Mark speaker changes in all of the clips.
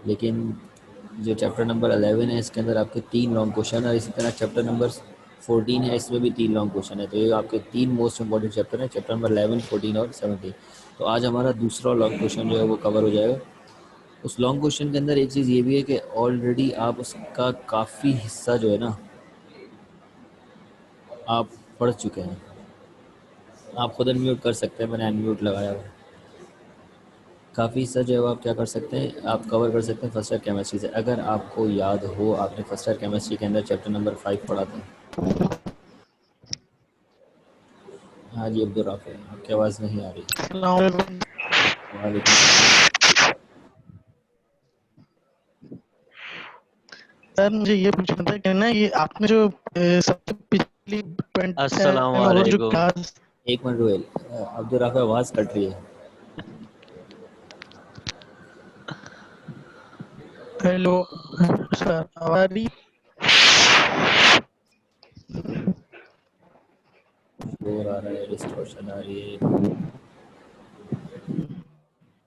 Speaker 1: लेकिन जो chapter number 11 है इसके अंदर आपके 3 लॉन्ग क्वेश्चन है, और इसी तरह चैप्टर नंबर 14 है, इसमें भी 3 लॉन्ग क्वेश्चन है। तो ये आपके 3 मोस्ट इंपॉर्टेंट चैप्टर हैं, चैप्टर नंबर 11, 14 और 17। तो आज हमारा दूसरा लॉन्ग क्वेश्चन जो है वो कवर हो जाएगा। उस लॉन्ग क्वेश्चन के अंदर एक चीज़ ये भी है कि ऑलरेडी आप उसका काफ़ी हिस्सा जो है ना आप पढ़ चुके हैं। आप खुद अनम्यूट कर सकते हैं, मैंने अनम्यूट लगाया हुआ है। काफ़ी हिस्सा जो है वो आप क्या कर सकते हैं, आप कवर कर सकते हैं फर्स्ट ईयर केमिस्ट्री से। अगर आपको याद हो, आपने फर्स्ट ईयर केमिस्ट्री के अंदर चैप्टर नंबर 5 पढ़ा था। हाँ जी अब्दुल राफे, आपकी आवाज़ नहीं आ रही। वालेकुम सलाम।
Speaker 2: सर मुझे ये पूछना था कि ना ये आपने जो सबसे पिछली 27 और जो
Speaker 3: अस्सलामुअलैकुम।
Speaker 2: क्लास।
Speaker 1: एक मिनट रोएल, अब्दुल राफे आवाज़ कट रही है।
Speaker 2: हेलो सर, आवाज आ रही?
Speaker 1: शोर आ रहा है, डिस्टॉर्शन आ रही है।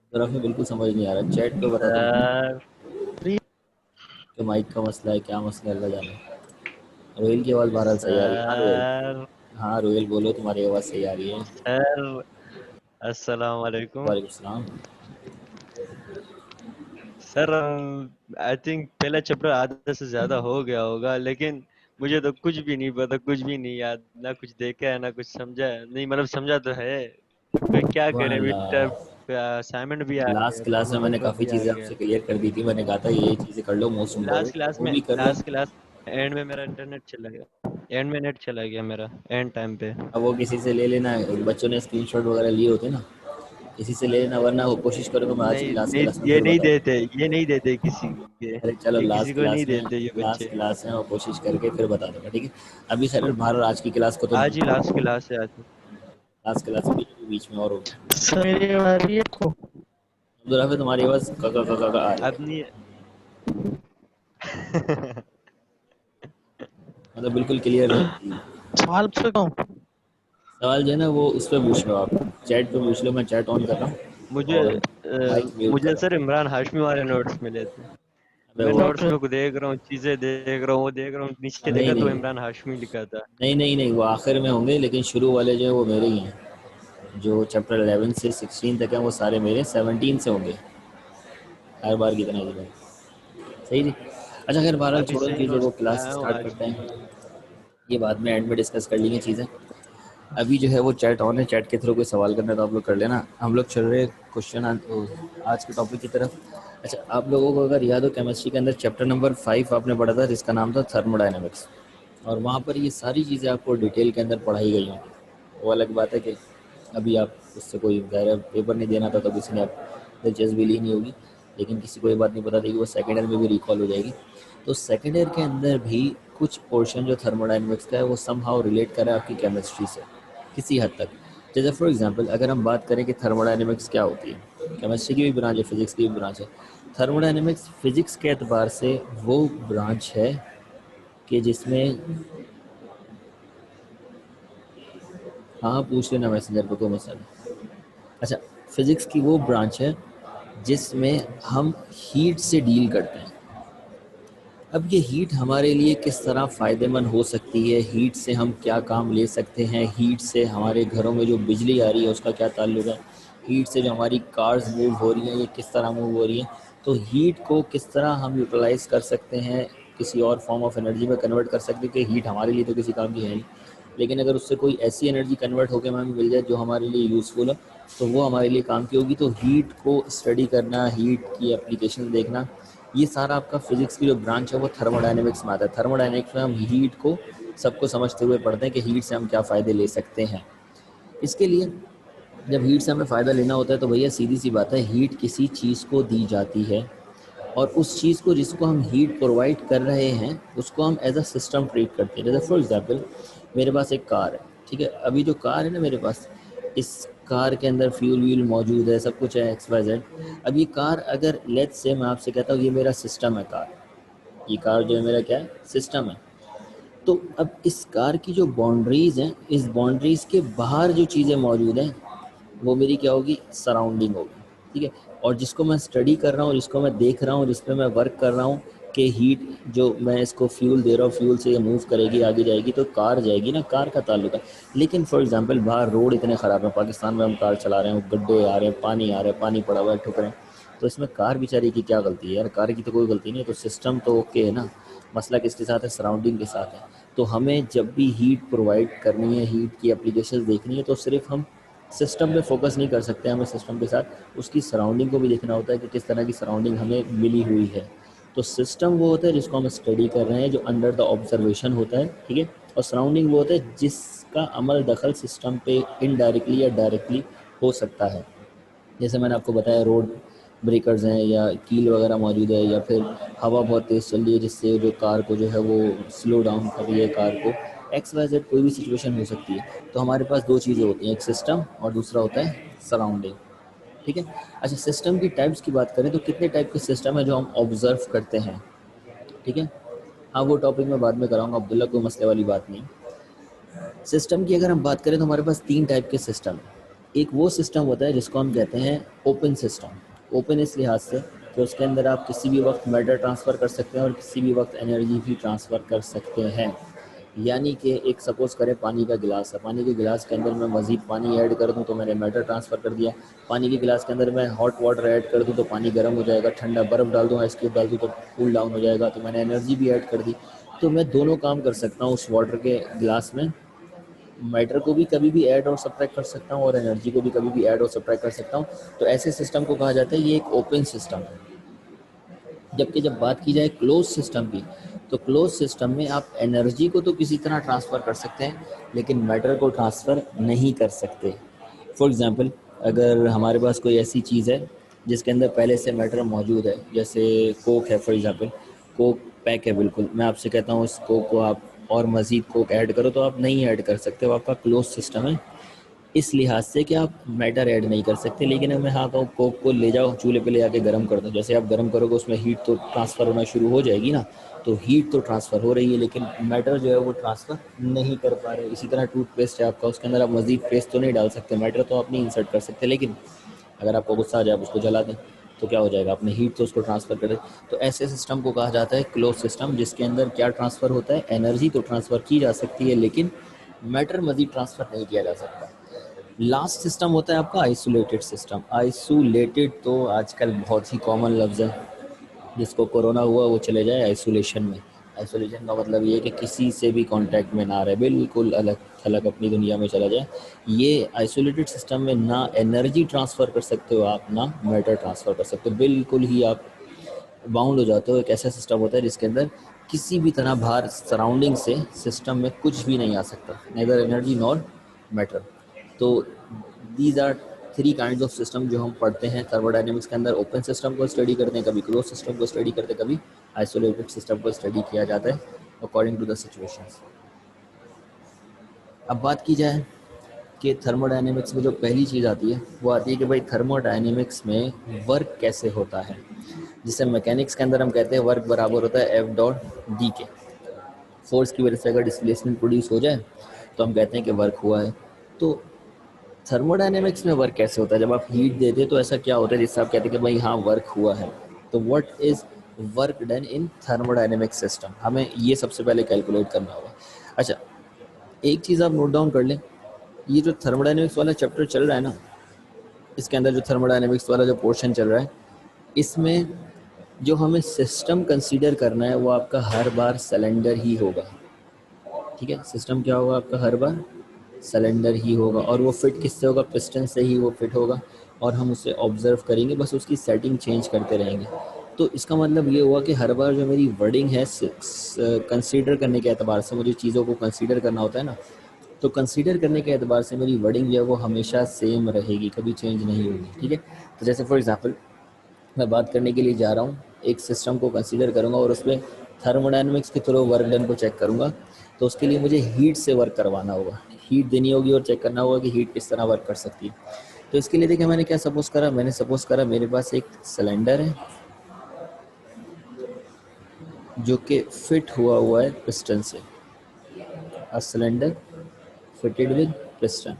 Speaker 1: अब्दुल राफे बिल्कुल समझ नहीं आ रहा, चैट पे बता दो
Speaker 3: सर
Speaker 1: कि माइक का मसला है, क्या मसला है, अल्लाह जाने। रोहिल की आवाज़ बहरहाल सही आ रही है। हाँ रोहिल,
Speaker 3: सर
Speaker 1: हाँ रोहिल बोलो, तुम्हारी आवाज़ सही आ रही है।
Speaker 3: सर अस्सलामुअलैकुम।
Speaker 1: वालेकुम सलाम।
Speaker 3: सर आई थिंक पहला चैप्टर आधा से ज्यादा हो गया होगा, लेकिन मुझे तो कुछ भी नहीं पता, कुछ भी नहीं याद, ना कुछ देखा है ना कुछ समझा है। नहीं मतलब समझा तो है, कोई क्या
Speaker 1: सुभान
Speaker 3: करे, मिड
Speaker 1: अल्लाह।
Speaker 3: टर्म असाइनमेंट भी आ
Speaker 1: लास्ट
Speaker 3: गया,
Speaker 1: क्लास में मैंने
Speaker 3: पेपर
Speaker 1: काफ़ी
Speaker 3: भी आ
Speaker 1: चीज़ें
Speaker 3: गया।
Speaker 1: आपसे क्लियर कर दी थी, मैंने कहा था ये चीज़ें कर लो मोस्ट
Speaker 3: लास्ट
Speaker 1: इम्पोर्टेंट,
Speaker 3: क्लास
Speaker 1: वो
Speaker 3: में
Speaker 1: भी कर लो।
Speaker 3: लास्ट क्लास एंड में मेरा इंटरनेट चला गया, एंड में नेट चला गया मेरा एंड टाइम पे।
Speaker 1: अब वो किसी से ले लेना, बच्चों ने स्क्रीनशॉट वगैरह लिए होते ना, किसी से ले लेना, वरना वो कोशिश करूँगा मैं आज की
Speaker 3: नहीं
Speaker 1: लास्ट
Speaker 3: नहीं,
Speaker 1: क्लास में
Speaker 3: ये
Speaker 1: फिर
Speaker 3: नहीं
Speaker 1: बता दूँ।
Speaker 3: देते, ये नहीं देते किसी के,
Speaker 1: अरे चलो
Speaker 3: ये किसी
Speaker 1: लास्ट
Speaker 3: को नहीं
Speaker 1: क्लास में,
Speaker 3: देते ये बच्चे।
Speaker 1: और कोशिश करके फिर बता दूंगा, ठीक है। अभी सर बाहर आज की क्लास को तो
Speaker 3: आज ही लास्ट क्लास है आज।
Speaker 1: लास्ट क्लास में बीच में और हो गया।
Speaker 2: सर मेरी आवाज आ रही है आपको?
Speaker 1: अब्दुल हाफिज तुम्हारी आवाज़ का आ रही
Speaker 3: अब
Speaker 1: है,
Speaker 3: नहीं
Speaker 1: मतलब बिल्कुल क्लियर नहीं आ रही है।
Speaker 2: सवाल पूछ सकता हूँ?
Speaker 1: सवाल जो है ना वो उस पर पूछ लो, आप चैट पे पूछ लो, मैं चैट ऑन कर रहा हूँ
Speaker 3: मुझे
Speaker 1: और माइक म्यूट कर
Speaker 3: मुझे
Speaker 1: रहा
Speaker 3: सर
Speaker 1: हूँ।
Speaker 3: इमरान हाशमी वाले नोट्स मिले थे।
Speaker 1: अबे
Speaker 3: मैं
Speaker 1: वो
Speaker 3: नोट्स में कुछ देख रहा हूँ, चीजें देख रहा हूँ, वो देख रहा हूँ, नीचे
Speaker 1: नहीं
Speaker 3: देखा तो
Speaker 1: नहीं
Speaker 3: इमरान हाशमी लिखा था।
Speaker 1: नहीं, वो आखिर में होंगे, लेकिन शुरू वाले जो है वो मेरे ही हैं। जो चैप्टर 11 से 16 तक हैं वो सारे मेरे, 17 से होंगे हर बार की तरह इस बार। सही जी। अच्छा खैर बहरहाल
Speaker 3: अभी
Speaker 1: छोड़ो
Speaker 3: से ही
Speaker 1: चीज़ें,
Speaker 3: नोट्स
Speaker 1: वो क्लास
Speaker 3: आया हूँ
Speaker 1: स्टार्ट
Speaker 3: आज।
Speaker 1: करते हैं, ये बाद में एंड में डिस्कस कर लेंगे चीज़ें। अभी जो है वो चैट ऑन है, चैट के थ्रू कोई सवाल करना है तो आप लोग कर लेना। हम लोग चल रहे क्वेश्चन आज के टॉपिक की तरफ। अच्छा आप लोगों को अगर याद हो, केमिस्ट्री के अंदर चैप्टर नंबर 5 आपने पढ़ा था जिसका नाम था थर्मोडाइनमिक्स, और वहाँ पर ये सारी चीज़ें आपको डिटेल के अंदर पढ़ाई गई हैं। वो अलग बात है कि अभी आप उससे कोई ज़ाहिर पेपर नहीं देना था तो किसी ने आप दिलचस्पी ली नहीं होगी, लेकिन किसी को ये बात नहीं पता थी कि वो सेकेंड ईयर में भी रिकॉल हो जाएगी। तो सेकेंड ईयर के अंदर भी कुछ पोर्शन जो थर्मोडाइनमिक्स का है वो सम हाउ रिलेट करा आपकी केमिस्ट्री से किसी हद तक। जैसे फॉर एग्जांपल अगर हम बात करें कि थर्मोडाइनमिक्स क्या होती है, केमिस्ट्री की भी ब्रांच है, फिजिक्स की भी ब्रांच है। थर्मोडाइनमिक्स फिजिक्स के एतबार से वो ब्रांच है कि जिसमें, हाँ पूछ लेना मैसेंजर को, कोई मसला नहीं। अच्छा, फिजिक्स की वो ब्रांच है जिसमें हम हीट से डील करते हैं। अब ये हीट हमारे लिए किस तरह फ़ायदेमंद हो सकती है, हीट से हम क्या काम ले सकते हैं, हीट से हमारे घरों में जो बिजली आ रही है उसका क्या ताल्लुक है, हीट से जो हमारी कार्स मूव हो रही हैं ये किस तरह मूव हो रही हैं, तो हीट को किस तरह हम यूटिलाइज़ कर सकते हैं, किसी और फॉर्म ऑफ एनर्जी में कन्वर्ट कर सकते हैं कि हीट हमारे लिए तो किसी काम की है नहीं, लेकिन अगर उससे कोई ऐसी एनर्जी कन्वर्ट होकर हमें मिल जाए जो हमारे लिए यूज़फुल हो तो वो हमारे लिए काम की होगी। तो हीट को स्टडी करना, हीट की एप्लीकेशन देखना, ये सारा आपका फिजिक्स की जो ब्रांच है वो थर्मोडाइनमिक्स में आता है। थर्मोडाइनमिक्स में हम हीट को सबको समझते हुए पढ़ते हैं कि हीट से हम क्या फ़ायदे ले सकते हैं। इसके लिए जब हीट से हमें फ़ायदा लेना होता है तो भैया सीधी सी बात है, हीट किसी चीज़ को दी जाती है और उस चीज़ को जिसको हम हीट प्रोवाइड कर रहे हैं उसको हम एज अ सिस्टम ट्रीट करते हैं। जैसे फॉर एग्जांपल मेरे पास एक कार है, ठीक है, अभी जो कार है ना मेरे पास, इस कार के अंदर फ्यूल व्यूल मौजूद है, सब कुछ है, एक्स वाई जेड। अब ये कार अगर लेट्स से मैं आपसे कहता हूँ ये मेरा सिस्टम है कार, ये कार जो है मेरा क्या है, सिस्टम है। तो अब इस कार की जो बाउंड्रीज़ हैं, इस बाउंड्रीज़ के बाहर जो चीज़ें मौजूद हैं वो मेरी क्या होगी, सराउंडिंग होगी, ठीक है। और जिसको मैं स्टडी कर रहा हूँ, जिसको मैं देख रहा हूँ, जिस पे मैं वर्क कर रहा हूँ कि हीट जो मैं इसको फ्यूल दे रहा हूँ, फ्यूल से ये मूव करेगी, आगे जाएगी तो कार जाएगी ना, कार का ताल्लुक है। लेकिन फॉर एग्जांपल बाहर रोड इतने ख़राब हैं, पाकिस्तान में हम कार चला रहे हैं, गड्ढे आ रहे हैं, पानी आ रहा है, पानी पड़ा हुआ है, ठुकरें, तो इसमें कार बेचारी की क्या गलती है यार? कार की तो कोई गलती नहीं है, तो सिस्टम तो ओके है ना। मसला किसके साथ है? सराउंडिंग के साथ है। तो हमें जब भी हीट प्रोवाइड करनी है, हीट की एप्लीकेशन देखनी है, तो सिर्फ हम सिस्टम पे फोकस नहीं कर सकते, हमें सिस्टम के साथ उसकी सराउंडिंग को भी देखना होता है कि किस तरह की सराउंडिंग हमें मिली हुई है। तो सिस्टम वो होता है जिसको हम स्टडी कर रहे हैं, जो अंडर द ऑब्जर्वेशन होता है, ठीक है। और सराउंडिंग वो होता है जिसका अमल दखल सिस्टम पे इनडायरेक्टली या डायरेक्टली हो सकता है। जैसे मैंने आपको बताया, रोड ब्रेकर्स हैं या कील वगैरह मौजूद है, या फिर हवा बहुत तेज़ चल रही है जिससे जो कार को जो है वो स्लो डाउन कर रही है कार को, एक्स वाई जेड कोई भी सिचुएशन हो सकती है। तो हमारे पास दो चीज़ें होती हैं, एक सिस्टम और दूसरा होता है सराउंडिंग, ठीक है। अच्छा, सिस्टम की टाइप्स की बात करें तो कितने टाइप के सिस्टम है जो हम ऑब्जर्व करते हैं, ठीक है। हाँ, वो टॉपिक मैं बाद में कराऊंगा अब्दुल्ला, कोई मसले वाली बात नहीं। सिस्टम की अगर हम बात करें तो हमारे पास तीन टाइप के सिस्टम हैं। एक वो सिस्टम होता है जिसको हम कहते हैं ओपन सिस्टम। ओपन इस लिहाज से कि उसके अंदर आप किसी भी वक्त मैटर ट्रांसफ़र कर सकते हैं और किसी भी वक्त एनर्जी भी ट्रांसफ़र कर सकते हैं। यानी कि एक सपोज़ करें पानी का गिलास है, पानी के गिलास के अंदर मैं मज़ीद पानी ऐड कर दूं तो मैंने मैटर ट्रांसफ़र कर दिया। पानी के गिलास के अंदर मैं हॉट वाटर ऐड कर दूं तो पानी गर्म हो जाएगा, ठंडा बर्फ़ डाल दूं, आइस क्यूब डाल दूं तो कूल डाउन हो जाएगा, तो मैंने एनर्जी भी ऐड कर दी। तो मैं दोनों काम कर सकता हूँ उस वाटर के गिलास में, मैटर को भी कभी भी ऐड और सब्ट्रैक्ट कर सकता हूँ और एनर्जी को भी कभी भी ऐड और सब्ट्रैक्ट कर सकता हूँ। तो ऐसे सिस्टम को कहा जाता है ये एक ओपन सिस्टम है। जबकि जब बात की जाए क्लोज सिस्टम की, तो क्लोज सिस्टम में आप एनर्जी को तो किसी तरह ट्रांसफ़र कर सकते हैं लेकिन मैटर को ट्रांसफ़र नहीं कर सकते। फॉर एग्ज़ाम्पल, अगर हमारे पास कोई ऐसी चीज़ है जिसके अंदर पहले से मैटर मौजूद है, जैसे कोक है फॉर एग्ज़ाम्पल, कोक पैक है बिल्कुल, मैं आपसे कहता हूँ इस कोक को आप और मज़ीद कोक ऐड करो, तो आप नहीं ऐड कर सकते, वो आपका क्लोज सिस्टम है इस लिहाज से कि आप मैटर ऐड नहीं कर सकते। लेकिन अगर मैं हाँ कहूँ कोक को ले जाओ चूल्हे पे ले जाके गर्म कर दो, जैसे आप गर्म करोगे उसमें हीट तो ट्रांसफ़र होना शुरू हो जाएगी ना, तो हीट तो ट्रांसफ़र हो रही है लेकिन मैटर जो है वो ट्रांसफ़र नहीं कर पा रहे। इसी तरह टूथपेस्ट है आपका, उसके अंदर आप मज़ीद पेस्ट तो नहीं डाल सकते, मैटर तो आप नहीं इंसर्ट कर सकते, लेकिन अगर आपको गुस्सा आ जाए आप उसको जला दें तो क्या हो जाएगा, आपने हीट तो उसको ट्रांसफ़र कर दी। तो ऐसे सिस्टम को कहा जाता है क्लोज सिस्टम, जिसके अंदर क्या ट्रांसफ़र होता है, एनर्जी तो ट्रांसफ़र की जा सकती है लेकिन मैटर मज़ीद ट्रांसफ़र नहीं किया जा सकता। लास्ट सिस्टम होता है आपका आइसोलेटेड सिस्टम। आइसोलेटेड तो आजकल बहुत ही कॉमन लफ्ज़ है, जिसको कोरोना हुआ वो चले जाए आइसोलेशन में। आइसोलेशन का मतलब ये है कि किसी से भी कांटेक्ट में ना रहे, बिल्कुल अलग थलग अपनी दुनिया में चला जाए। ये आइसोलेटेड सिस्टम में ना एनर्जी ट्रांसफ़र कर सकते हो आप, ना मैटर ट्रांसफ़र कर सकते हो, बिल्कुल ही आप बाउंड हो जाते हो। एक ऐसा सिस्टम होता है जिसके अंदर किसी भी तरह बाहर सराउंडिंग से सिस्टम में कुछ भी नहीं आ सकता, नेदर एनर्जी नॉर मैटर। तो these are three kinds of system जो हम पढ़ते हैं थर्मोडायनेमिक्स के अंदर। ओपन सिस्टम को स्टडी करते हैं, कभी क्लोज सिस्टम को स्टडी करते हैं, कभी आइसोलेटेड सिस्टम को स्टडी किया जाता है अकॉर्डिंग टू द सिचुएशंस। अब बात की जाए कि थर्मोडायनेमिक्स में जो पहली चीज़ आती है वो आती है कि भाई थर्मोडायनेमिक्स में वर्क कैसे होता है। जिसे मैकेनिक्स के अंदर हम कहते हैं वर्क बराबर होता है एफ डॉट डी के। फोर्स की वजह से अगर डिस्प्लेसमेंट प्रोड्यूस हो जाए तो हम कहते हैं कि वर्क हुआ है। तो थर्मोडायनेमिक्स में वर्क कैसे होता है, जब आप हीट देते तो ऐसा क्या होता है जिससे आप कहते हैं कि भाई हाँ वर्क हुआ है। तो what is work done in thermodynamic system, हमें ये सबसे पहले कैलकुलेट करना होगा। अच्छा, एक चीज़ आप नोट डाउन कर लें, ये जो थर्मोडायनेमिक्स वाला चैप्टर चल रहा है ना, इसके अंदर जो थर्मोडायनेमिक्स वाला जो पोर्शन चल रहा है, इसमें जो हमें सिस्टम कंसीडर करना है वो आपका हर बार सिलेंडर ही होगा, ठीक है। सिस्टम क्या होगा आपका, हर बार सिलेंडर ही होगा, और वो फिट किससे होगा, पिस्टन से ही वो फिट होगा, और हम उसे ऑब्जर्व करेंगे, बस उसकी सेटिंग चेंज करते रहेंगे। तो इसका मतलब ये हुआ कि हर बार जो मेरी वर्डिंग है कंसीडर करने के एतबार से, मुझे चीज़ों को कंसीडर करना होता है ना, तो कंसीडर करने के एतबार से मेरी वर्डिंग जो है वो हमेशा सेम रहेगी, कभी चेंज नहीं होगी, ठीक है। तो जैसे फॉर एग्जांपल मैं बात करने के लिए जा रहा हूँ, एक सिस्टम को कंसीडर करूँगा और उसमें थर्मोडायनेमिक्स के थ्रू वर्क डन को चेक करूँगा, तो उसके लिए मुझे हीट से वर्क करवाना होगा, हीट देनी होगी और चेक करना होगा कि हीट किस तरह वर्क कर सकती है। तो इसके लिए देखिए मैंने क्या सपोज़ करा, मैंने सपोज़ करा मेरे पास एक सिलेंडर है जो कि फिट हुआ है पिस्टन से। A cylinder fitted with piston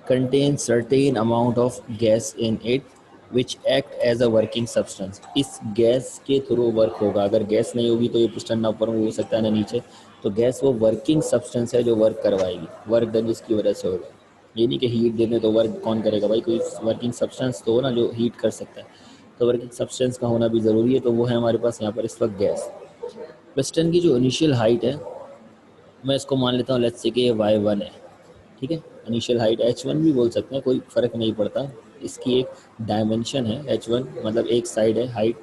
Speaker 1: contains certain amount of gas in it which act as a working substance. इस गैस के थ्रू वर्क होगा। अगर गैस नहीं होगी तो ये पिस्टन ना ऊपर हो सकता है ना नीचे। तो गैस वो वर्किंग सब्सटेंस है जो वर्क करवाएगी, वर्क डन जिसकी वजह से होगा। ये नहीं कि हीट देने तो वर्क कौन करेगा भाई, कोई वर्किंग सब्सटेंस तो हो ना जो हीट कर सकता है। तो वर्किंग सब्सटेंस का होना भी ज़रूरी है। तो वो है हमारे पास यहाँ पर इस वक्त गैस। पिस्टन की जो इनिशियल हाइट है मैं इसको मान लेता हूँ लेट्स से कि ये y1 है, ठीक है। इनिशियल हाइट h1 भी बोल सकते हैं, कोई फ़र्क नहीं पड़ता। इसकी एक डायमेंशन है h1, मतलब एक साइड है हाइट।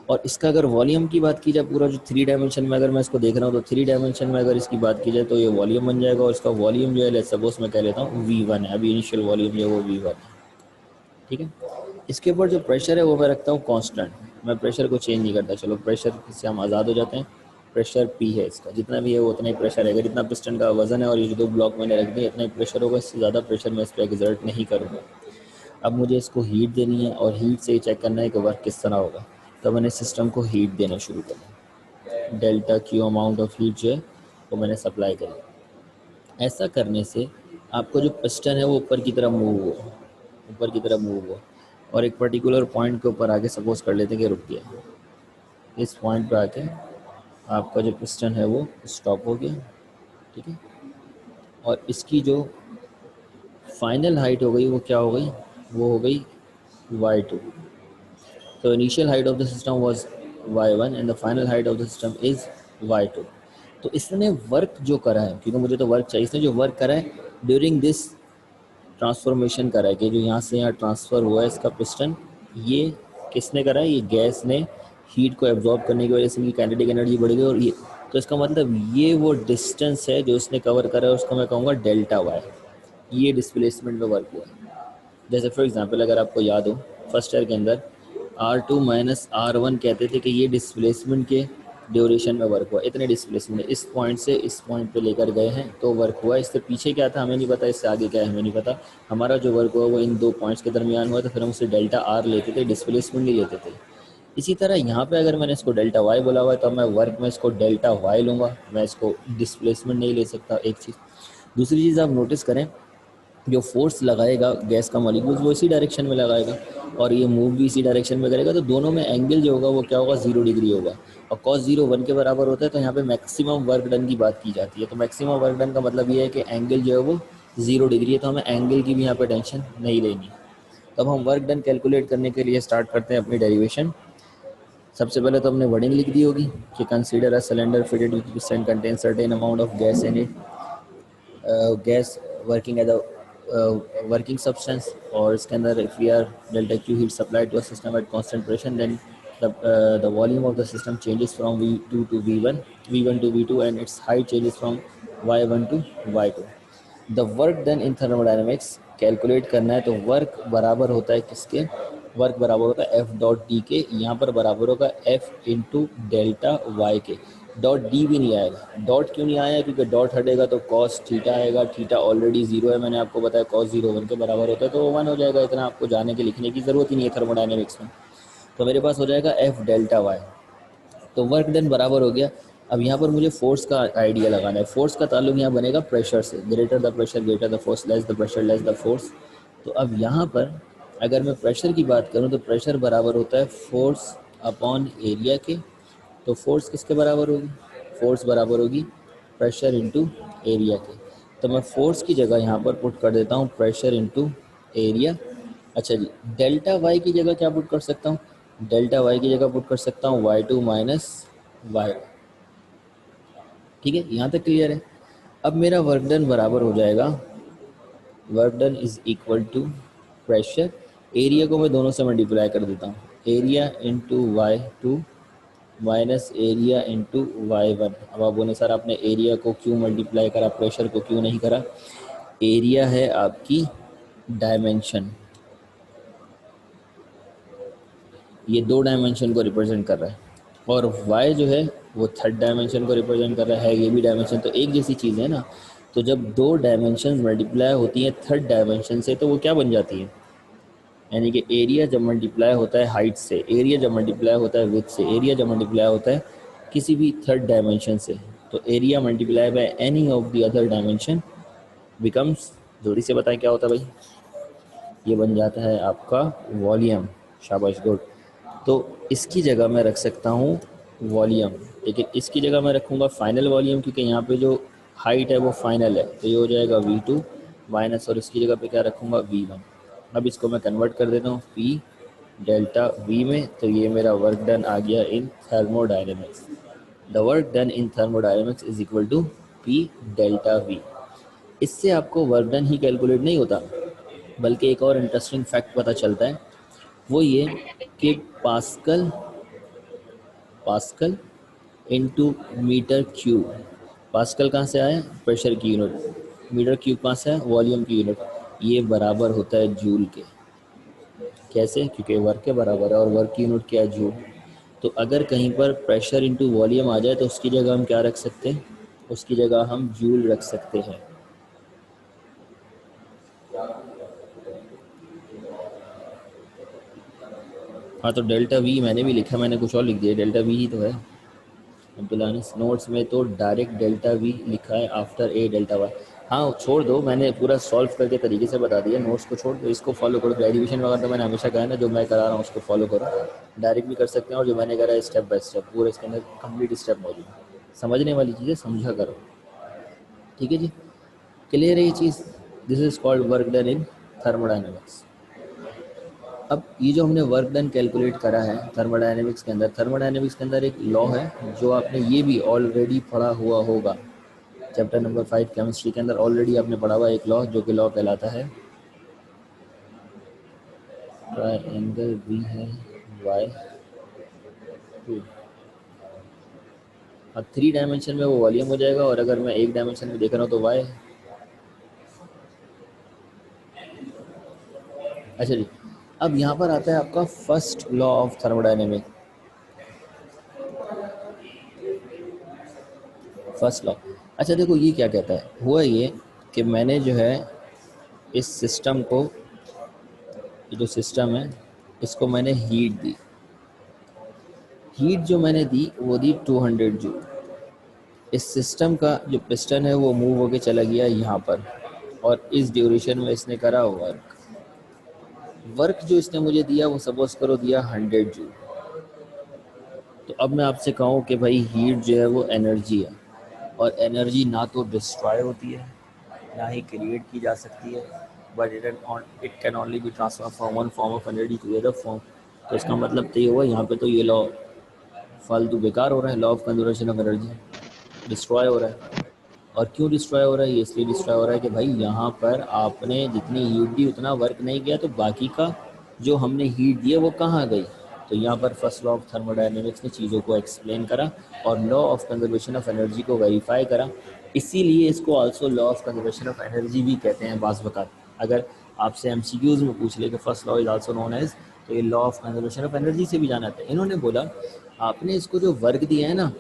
Speaker 1: और इसका अगर वॉल्यूम की बात की जाए, पूरा जो 3 डायमेंशन में अगर मैं इसको देख रहा हूँ तो 3 डायमेंशन में अगर इसकी बात की जाए तो ये वॉल्यूम बन जाएगा। और इसका वॉल्यूम जो है लेट्स सपोज मैं कह लेता हूँ v1 है। अभी इनिशियल वॉल्यूम जो है वो v1 है, ठीक है। इसके ऊपर जो प्रेशर है वो मैं रखता हूँ कांस्टेंट। मैं प्रेशर को चेंज नहीं करता। चलो प्रेशर से हम आज़ाद हो जाते हैं। प्रेशर पी है इसका, जितना भी है वो उतना ही प्रेशर है। अगर इतना पिस्टन का वजन है और ये जो 2 ब्लॉक मैंने रख दिए इतना ही प्रेशर होगा, इससे ज़्यादा प्रेशर मैं इस पर एग्जर्ट नहीं करूँगा। अब मुझे इसको हीट देनी है और हीट से ही चेक करना है कि वर्क किस तरह होगा। तो मैंने सिस्टम को हीट देना शुरू किया। Delta Q amount of heat जो है वो मैंने सप्लाई करी। ऐसा करने से आपको जो पिस्टन है वो ऊपर की तरफ मूव हुआ, ऊपर की तरफ मूव हुआ। और एक पर्टिकुलर पॉइंट के ऊपर आके सपोज कर लेते हैं कि रुक गया। इस पॉइंट पे आके आपका जो पिस्टन है वो स्टॉप हो गया, ठीक है। और इसकी जो फाइनल हाइट हो गई वो क्या हो गई, वो हो गई y2। तो initial height of the system was y1 and the final height of the system is y2। तो इसने वर्क जो करा है, क्योंकि मुझे तो वर्क चाहिए, इसने जो वर्क करा है ड्यूरिंग दिस ट्रांसफॉर्मेशन करा है कि जो यहाँ से यहाँ ट्रांसफ़र हुआ है इसका पिस्टन, ये किसने करा है, ये गैस ने हीट को एब्जॉर्ब करने की वजह से इनकी काइनेटिक एनर्जी बढ़ गई। और ये तो इसका मतलब ये वो डिस्टेंस है जो इसने कवर करा है, उसको मैं कहूँगा डेल्टा वाई। ये डिस्प्लेसमेंट में वर्क हुआ है। जैसे फॉर एग्जांपल अगर आपको याद हो फर्स्ट ईयर के अंदर R2 माइनस R1 कहते थे कि ये डिस्प्लेसमेंट के ड्यूरेशन में वर्क हुआ। इतने डिस्प्लेसमेंट इस पॉइंट से इस पॉइंट पे लेकर गए हैं तो वर्क हुआ। इससे पीछे क्या था हमें नहीं पता, इससे आगे क्या है हमें नहीं पता। हमारा जो वर्क हुआ वो इन 2 पॉइंट्स के दरमियान हुआ, तो फिर हम उसे डेल्टा आर लेते थे, डिस्प्लेसमेंट नहीं लेते थे। इसी तरह यहाँ पे अगर मैंने इसको डेल्टा वाई बोला हुआ है तो मैं वर्क में इसको डेल्टा वाई लूँगा, मैं इसको डिस्प्लेसमेंट नहीं ले सकता। एक चीज़। दूसरी चीज़ आप नोटिस करें, जो फोर्स लगाएगा गैस का मॉलिक्यूल्स वो इसी डायरेक्शन में लगाएगा और ये मूव भी इसी डायरेक्शन में करेगा। तो दोनों में एंगल जो होगा वो क्या होगा, 0 डिग्री होगा। और cos 0 1 के बराबर होता है। तो यहाँ पे मैक्सिमम वर्क डन की बात की जाती है। तो मैक्सिमम वर्क डन का मतलब ये है कि एंगल जो है वो 0 डिग्री है। तो हमें एंगल की भी यहाँ पे टेंशन नहीं लेनी। तब हम वर्क डन कैलकुलेट करने के लिए स्टार्ट करते हैं अपनी डेरिवेशन। सबसे पहले तो हमने वर्डिंग लिख दी होगी कि consider a cylinder fitted with piston contain certain amount of gas in it, gas working as a working substance. और इसके अंदर if we are delta Q heat supplied to a system at constant pressure then the volume of the system changes from V2 to V1, V1 to V2 and its height changes from Y1 to Y2। The work done in thermodynamics calculate करना है तो work बराबर होता है किसके, work बराबर होता है एफ डॉट डी के। यहाँ पर बराबर होगा एफ इंटू डेल्टा वाई के। डॉट डी भी नहीं आएगा। डॉट क्यों नहीं आया, क्योंकि डॉट हटेगा तो कॉस थीटा आएगा। थीटा ऑलरेडी 0 है, मैंने आपको बताया कॉस 0 1 के बराबर होता है तो वो 1 हो जाएगा। इतना आपको जाने के लिखने की ज़रूरत ही नहीं है थर्मोडायनेमिक्स में। तो मेरे पास हो जाएगा एफ डेल्टा वाई। तो वर्क डन बराबर हो गया। अब यहाँ पर मुझे फोर्स का आइडिया लगाना है। फोर्स का ताल्लुक यहाँ बनेगा प्रेशर से। Greater the pressure greater the force, less the pressure less the force. तो अब यहाँ पर अगर मैं प्रेशर की बात करूँ तो प्रेशर बराबर होता है फोर्स अपॉन एरिया के। तो फोर्स किसके बराबर होगी, फोर्स बराबर होगी प्रेशर इंटू एरिया के। तो मैं फोर्स की जगह यहाँ पर पुट कर देता हूँ प्रेशर इंटू एरिया। अच्छा जी, डेल्टा वाई की जगह क्या पुट कर सकता हूँ, डेल्टा वाई की जगह पुट कर सकता हूँ y2 माइनस वाई। ठीक है, यहाँ तक क्लियर है। अब मेरा वर्क डन बराबर हो जाएगा, work done is equal to pressure, area को मैं दोनों से मल्टीप्लाई कर देता हूँ, area into y2 minus area into y1। अब आप बोले सर आपने एरिया को क्यों मल्टीप्लाई करा, प्रेशर को क्यों नहीं करा। एरिया है आपकी डायमेंशन, ये 2 डायमेंशन को रिप्रेजेंट कर रहा है। और y जो है वो 3rd डायमेंशन को रिप्रेजेंट कर रहा है, ये भी डायमेंशन। तो एक जैसी चीज़ है ना। तो जब 2 डायमेंशन मल्टीप्लाई होती हैं 3rd डायमेंशन से तो वो क्या बन जाती है, यानी कि एरिया जब मल्टीप्लाई होता है हाइट से, एरिया जब मल्टीप्लाई होता है विड्थ से, एरिया जब मल्टीप्लाई होता है किसी भी 3rd डायमेंशन से, तो area multiply by any of the other dimension becomes, जल्दी से बताएं क्या होता है भाई। ये बन जाता है आपका वॉल्यूम। शाबाश, गुड। तो इसकी जगह मैं रख सकता हूँ वॉल्यूम, लेकिन इसकी जगह मैं रखूँगा फाइनल वॉल्यूम, क्योंकि यहाँ पे जो हाइट है वो फाइनल है, तो ये हो जाएगा V2 माइनस, और इसकी जगह पे क्या रखूँगा V1। अब इसको मैं कन्वर्ट कर देता हूँ P डेल्टा V में, तो ये मेरा वर्क डन आ गया in thermodynamics. The work done in thermodynamics is equal to P delta V। इससे आपको वर्क डन ही कैलकुलेट नहीं होता, बल्कि एक और इंटरेस्टिंग फैक्ट पता चलता है, वो ये कि pascal pascal into meter cube. Pascal कहाँ से आया? प्रेशर की यूनिट। मीटर क्यूब कहाँ से है? वॉल्यूम की यूनिट। ये बराबर होता है जूल के। कैसे? क्योंकि वर्क के बराबर है और वर्क की यूनिट क्या है? जूल। तो अगर कहीं पर प्रेशर इनटू वॉल्यूम आ जाए तो उसकी जगह हम क्या रख सकते हैं? उसकी जगह हम जूल रख सकते हैं। हाँ, तो डेल्टा वी मैंने भी लिखा, मैंने कुछ और लिख दिया, डेल्टा वी ही तो है। अब्दुल्लानिस नोट्स में तो डायरेक्ट डेल्टा वी लिखा है आफ्टर ए डेल्टा वाई। हाँ, छोड़ दो, मैंने पूरा सॉल्व करके तरीके से बता दिया, नोट्स को छोड़ दो, इसको फॉलो करो। डेरिवेशन वगैरह तो मैंने हमेशा कहा है ना, जो मैं करा रहा हूँ उसको फॉलो करो। डायरेक्ट भी कर सकते हैं, और जो मैंने करा है स्टेप बाय स्टेप, पूरे इसके अंदर कंप्लीट स्टेप मौजूद है। समझने वाली चीज़ें समझा करो, ठीक है जी? क्लियर है ये चीज़? This is called work done in thermodynamics. अब ये जो हमने वर्क डन कैलकुलेट करा है थर्मोडायनेमिक्स के अंदर, थर्मोडायनेमिक्स के अंदर एक लॉ है जो आपने ये भी ऑलरेडी पढ़ा हुआ होगा, चैप्टर नंबर 5 केमिस्ट्री के अंदर ऑलरेडी आपने पढ़ा हुआ एक लॉ, जो कि लॉ कहलाता है ट्रायंगल बी है Y2। अब 3 डायमेंशन में वो वॉल्यूम हो जाएगा, और अगर मैं 1 डायमेंशन में देख रहा हूँ तो Y। अच्छा जी, अब यहाँ पर आता है आपका first law of thermodynamics. First law, अच्छा देखो ये क्या कहता है, हुआ ये कि मैंने जो है इस सिस्टम को, ये जो सिस्टम है इसको मैंने हीट दी। हीट जो मैंने दी वो दी 200 जूल। इस सिस्टम का जो पिस्टन है वो मूव होके चला गया यहाँ पर, और इस ड्यूरेशन में इसने करा वर्क। वर्क जो इसने मुझे दिया वो सपोज करो दिया 100 जूल। तो अब मैं आपसे कहूँ कि भाई हीट जो है वो एनर्जी है, और एनर्जी ना तो डिस्ट्रॉय होती है ना ही क्रिएट की जा सकती है, but it can only be transfer from one form of energy to other form. तो इसका मतलब तो ये हुआ यहाँ पे, तो ये लॉ फालतू बेकार हो रहा है, law of conservation of energy destroy हो रहा है। और क्यों डिस्ट्रॉय हो रहा है? ये इसलिए डिस्ट्रॉय हो रहा है कि भाई यहाँ पर आपने जितनी हीट दी उतना वर्क नहीं किया, तो बाकी का जो हमने हीट दी है वो कहाँ गई? तो यहाँ पर फर्स्ट लॉ ऑफ थर्मोडायनेमिक्स ने चीज़ों को एक्सप्लेन करा और law of conservation of energy को वेरीफाई करा। इसीलिए इसको also law of conservation of energy भी कहते हैं बाज़ वक़्त। अगर आपसे एमसीक्यूज़ में पूछ ले कि first law is also known as, तो ये law of conservation of energy से भी जाना था। इन्होंने बोला आपने इसको जो वर्क दिया है ना,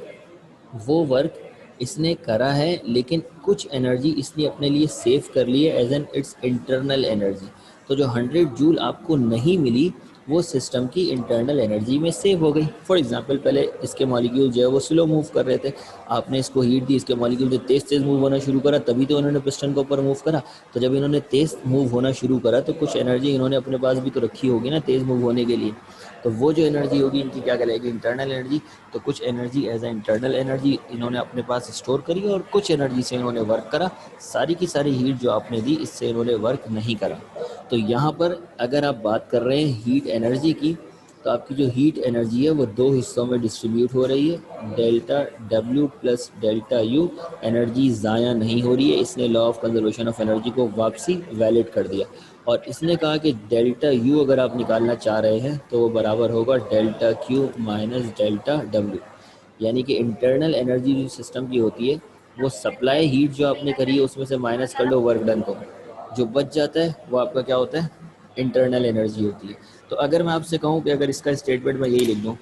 Speaker 1: वो वर्क इसने करा है, लेकिन कुछ एनर्जी इसने अपने लिए सेव कर ली है as an its internal energy. तो जो 100 जूल आपको नहीं मिली वो सिस्टम की इंटरनल एनर्जी में सेव हो गई। फॉर एग्जांपल पहले इसके मॉलिक्यूल जो है वो स्लो मूव कर रहे थे, आपने इसको हीट दी, इसके मॉलिक्यूल जो तेज़ तेज़ मूव होना शुरू करा, तभी तो इन्होंने पिस्टन को ऊपर मूव करा। तो जब इन्होंने तेज़ मूव होना शुरू करा तो कुछ एनर्जी इन्होंने अपने पास भी तो रखी होगी ना तेज़ मूव होने के लिए। तो वो जो एनर्जी होगी इनकी क्या कहलाएगी? Internal energy. तो कुछ energy as a internal energy इन्होंने अपने पास स्टोर करी, और कुछ एनर्जी से इन्होंने वर्क करा। सारी की सारी हीट जो आपने दी इससे इन्होंने वर्क नहीं करा। तो यहाँ पर अगर आप बात कर रहे हैं हीट एनर्जी की, तो आपकी जो हीट एनर्जी है वो 2 हिस्सों में डिस्ट्रीब्यूट हो रही है, delta W plus delta you. Energy ज़ाया नहीं हो रही है, इसने law of conservation of energy को वापसी वैलिड कर दिया, और इसने कहा कि डेल्टा यू अगर आप निकालना चाह रहे हैं तो वो बराबर होगा delta Q minus delta W. यानी कि इंटरनल एनर्जी जो सिस्टम की होती है वो सप्लाई हीट जो आपने करी है उसमें से माइनस कर लो वर्क डन को, जो बच जाता है वो आपका क्या होता है? इंटरनल एनर्जी होती है। तो अगर मैं आपसे कहूँ कि अगर इसका स्टेटमेंट मैं यही लिख दूँ,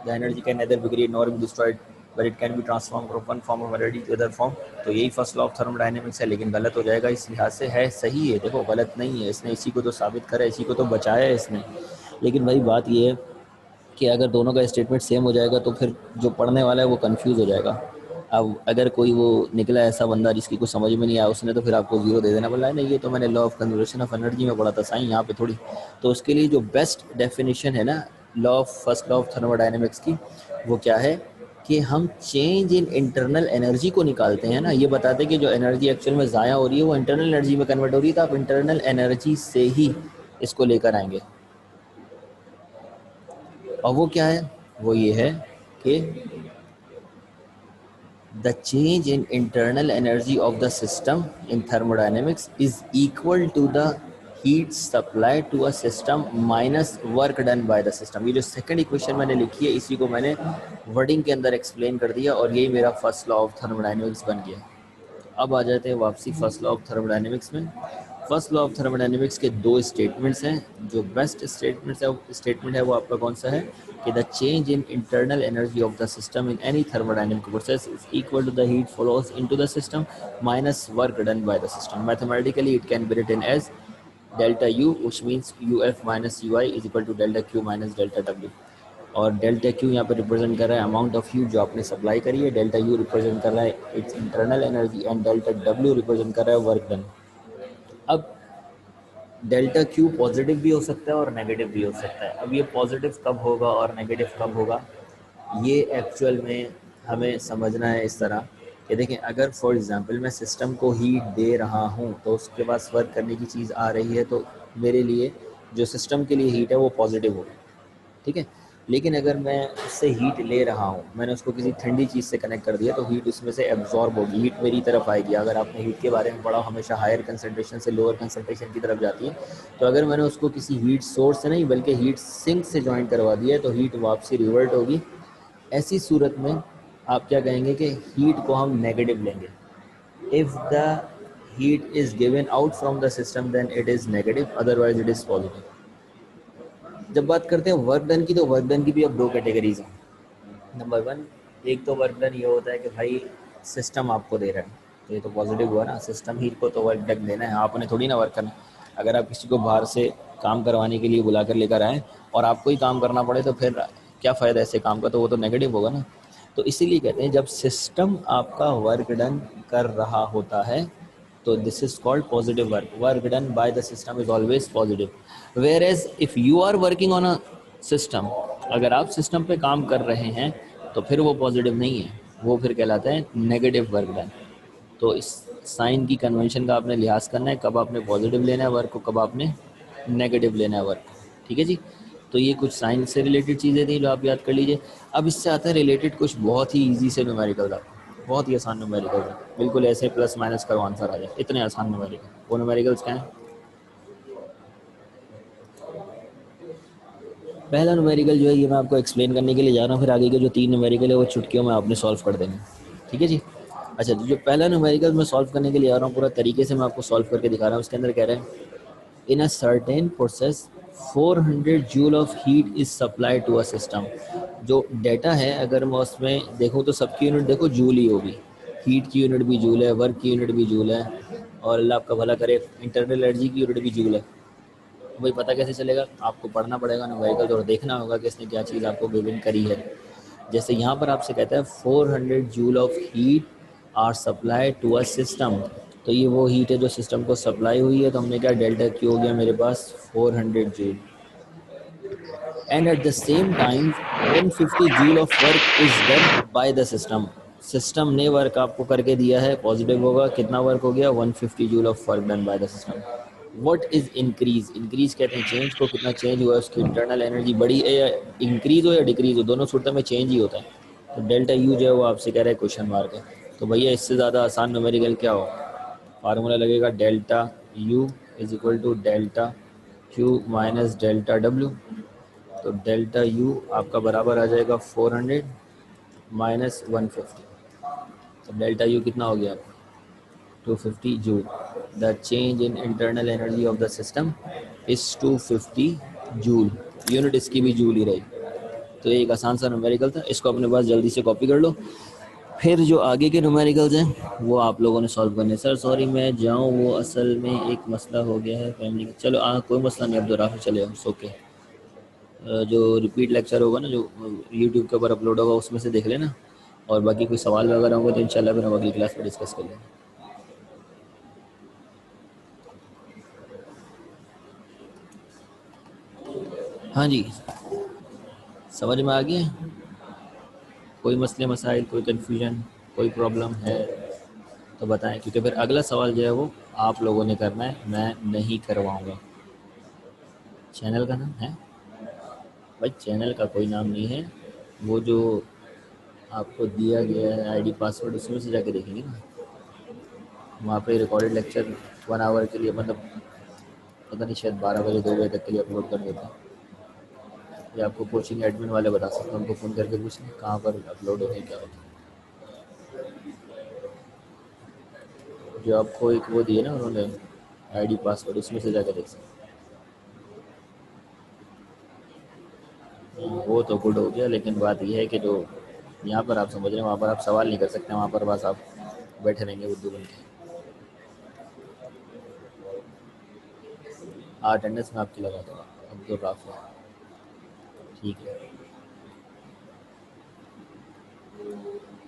Speaker 1: the energy can neither be created nor be destroyed but it can be transform from one form of energy to other form, तो यही फर्स्ट लॉ ऑफ थर्मोडायनेमिक्स है। लेकिन गलत हो जाएगा इस लिहाज से, है सही है, देखो गलत नहीं है, इसने इसी को तो साबित करा, इसी को तो बचाया है इसने। लेकिन भाई बात ये है कि अगर दोनों का स्टेटमेंट सेम हो जाएगा तो फिर जो पढ़ने वाला है वो कंफ्यूज हो जाएगा। अब अगर कोई वो निकला ऐसा बंदा जिसकी कुछ समझ में नहीं आया, उसने तो फिर आपको जीरो दे देना बोला है, नहीं ये तो मैंने law of conservation of energy में पढ़ा था साईं, यहाँ पे थोड़ी। तो उसके लिए जो बेस्ट डेफिनेशन है ना law of first law of thermodynamics की, वो क्या है कि हम चेंज इन इंटरनल एनर्जी को निकालते हैं ना, ये बताते हैं कि जो एनर्जी एक्चुअल में ज़ाया हो रही है वो इंटरनल एनर्जी में कन्वर्ट हो रही है, तो आप इंटरनल एनर्जी से ही इसको लेकर आएंगे। और वो क्या है, वो ये है कि the change in internal energy of the system in thermodynamics is equal to the heat supplied to a system minus work done by the system। ये जो सेकंड इक्वेशन मैंने लिखी है इसी को मैंने वर्डिंग के अंदर एक्सप्लेन कर दिया और यही मेरा फर्स्ट लॉ ऑफ थर्मोडायनेमिक्स बन गया। अब आ जाते हैं वापसी फर्स्ट लॉ ऑफ थर्मोडायनेमिक्स में। फर्स्ट लॉ ऑफ थर्मोडायनेमिक्स के दो स्टेटमेंट्स हैं। जो बेस्ट स्टेटमेंट है वो आपका कौन सा है कि the change in internal energy of the system in any thermodynamic process is equal to the heat flows into the system minus work done by the system. Mathematically it can be written as delta U which means UF minus UI is equal to delta Q minus delta W. और delta Q यहाँ पे represent कर रहा है amount of heat जो आपने supply करी है, डेल्टा यू रिप्रेजेंट कर रहा है it's internal energy and delta W represent कर रहा है वर्क डन। अब डेल्टा क्यू पॉजिटिव भी हो सकता है और नेगेटिव भी हो सकता है। अब ये पॉजिटिव कब होगा और नेगेटिव कब होगा ये एक्चुअल में हमें समझना है इस तरह कि देखें, अगर फॉर एग्जांपल मैं सिस्टम को हीट दे रहा हूँ तो उसके पास वर्क करने की चीज़ आ रही है, तो मेरे लिए जो सिस्टम के लिए हीट है वो पॉजिटिव होगी, ठीक है। लेकिन अगर मैं उससे हीट ले रहा हूँ, मैंने उसको किसी ठंडी चीज़ से कनेक्ट कर दिया तो हीट उसमें से एब्जॉर्ब होगी, हीट मेरी तरफ आएगी। अगर आपने हीट के बारे में पढ़ा, हमेशा हायर कंसंट्रेशन से लोअर कंसंट्रेशन की तरफ जाती है। तो अगर मैंने उसको किसी हीट सोर्स से नहीं बल्कि हीट सिंक से ज्वाइन करवा दिया है तो हीट वापसी रिवर्ट होगी। ऐसी सूरत में आप क्या कहेंगे कि हीट को हम नेगेटिव लेंगे। If the heat is given out from the system then it is negative, otherwise it is positive. जब बात करते हैं वर्क डन की, तो वर्क डन की भी अब दो कैटेगरीज हैं। नंबर वन, एक तो वर्क डन ये होता है कि भाई सिस्टम आपको दे रहा है, तो ये तो पॉजिटिव हुआ ना, सिस्टम ही को तो वर्क डन देना है, आपने थोड़ी ना वर्क करना। अगर आप किसी को बाहर से काम करवाने के लिए बुला कर लेकर आए और आपको ही काम करना पड़े तो फिर क्या फ़ायदा ऐसे काम का, तो वो तो नेगेटिव होगा ना। तो इसीलिए कहते हैं जब सिस्टम आपका वर्क डन कर रहा होता है तो this is called positive work. Work done by the system is always positive. Whereas if you are working on a system, अगर आप सिस्टम पे काम कर रहे हैं तो फिर वो पॉजिटिव नहीं है, वो फिर कहलाता है नेगेटिव वर्क डन। तो इस साइन की कन्वेंशन का आपने लिहाज करना है, कब आपने पॉजिटिव लेना है वर्क को, कब आपने नेगेटिव लेना है वर्क को, ठीक है जी। तो ये कुछ साइंस से रिलेटेड चीज़ें थी जो आप याद कर लीजिए। अब इससे आता है रिलेटेड कुछ बहुत ही ईजी से न्यूमेरिकल था, बहुत ही आसान न्यूमेरिकल था, बिल्कुल ऐसे प्लस माइनस करो आंसर आ जाए, इतने आसान न्यूमेरिकल। वो न्यूमेरिकल्स क्या हैं? पहला न्यूमेरिकल जो है ये मैं आपको एक्सप्लेन करने के लिए जा रहा हूँ, फिर आगे के जो तीन न्यूमेरिकल है वो चुटकियों में आपने सॉल्व कर देंगे, ठीक है जी। अच्छा, तो जो पहला न्यूमेरिकल मैं सॉल्व करने के लिए आ रहा हूँ, पूरा तरीके से मैं आपको सॉल्व करके दिखा रहा हूँ। उसके अंदर कह रहा है in a certain process 400 joule of heat is supply to a system. जो डेटा है अगर मैं उसमें देखूँ तो सबकी यूनिट देखो जूल ही होगी, हीट की यूनिट भी जूल है, वर्क की यूनिट भी जूल है, और अल्लाह आपका भला करे इंटरनल एनर्जी की यूनिट भी जूल है। वही पता कैसे चलेगा, आपको पढ़ना पड़ेगा न्यूमेरिकल और देखना होगा कि इसने क्या चीज़ आपको गिवन करी है। जैसे यहाँ पर आपसे कहता है 400 joule of heat are supply to a system, तो ये वो हीट है जो सिस्टम को सप्लाई हुई है, तो हमने क्या डेल्टा क्यू हो गया मेरे पास 400 joule. And eight the same time 150 joule of work is done by the system. System ने वर्क आपको करके दिया है, पॉजिटिव होगा, कितना वर्क हो गया 150 joule of work done by the system. What is increase, increase कहते हैं चेंज को, कितना चेंज हुआ है, उसकी इंटरनल एनर्जी बढ़ी है, या इंक्रीज हो या डिक्रीज हो, दोनों सूरतों में चेंज ही होता है। तो डेल्टा यू जो है वो आपसे कह रहा है क्वेश्चन मार्क है। तो भैया इससे ज़्यादा आसान न्यूमेरिकल क्या हो, फार्मूला लगेगा delta U is equal to delta Q minus delta W. तो डेल्टा यू आपका बराबर आ जाएगा 400 माइनस 150, तो डेल्टा यू कितना हो गया 250 joule. The change in internal energy of the system is 250 joule, unit इसकी भी जूल ही रही। तो एक आसान सा न्यूमेरिकल था, इसको अपने पास जल्दी से कॉपी कर लो। फिर जो आगे के न्यूमेरिकल्स हैं वो आप लोगों ने सॉल्व करने। सर सॉरी मैं जाऊँ, वो असल में एक मसला हो गया है फैमिली का। चलो कोई मसला नहीं, अब्दुल चले ओके। जो रिपीट लेक्चर होगा ना जो यूट्यूब के ऊपर अपलोड होगा उसमें से देख लेना, और बाकी कोई सवाल वगैरह होंगे तो इंशाल्लाह फिर हम अगली क्लास में डिस्कस कर लेंगे। हाँ जी, समझ में आ गया? कोई मसले मसाइल, कोई कन्फ्यूजन, कोई प्रॉब्लम है तो बताएं, क्योंकि फिर अगला सवाल जो है वो आप लोगों ने करना है, मैं नहीं करवाऊँगा। चैनल का नाम है भाई, चैनल का कोई नाम नहीं है, वो जो आपको दिया गया है आईडी पासवर्ड, उसमें से जाके देखेंगे ना, वहाँ पे रिकॉर्डेड लेक्चर 1 आवर के लिए, मतलब पता नहीं शायद 12 बजे 2 बजे तक के लिए अपलोड कर देते हैं। या आपको कोचिंग एडमिन वाले बता सकते हैं, उनको फ़ोन करके पूछें कहाँ पर अपलोड होते हैं, क्या होता है। जो आपको एक वो दिए ना उन्होंने आईडी पासवर्ड, उसमें से जाकर देख सकते हैं। वो तो गुड हो गया, लेकिन बात यह है कि जो यहाँ पर आप समझ रहे हैं वहाँ पर आप सवाल नहीं कर सकते, वहाँ पर बस आप बैठे रहेंगे उर्दू बन के। अटेंडेंस में आपकी लगा दूँगा अब्दुल राफ़ी, ठीक है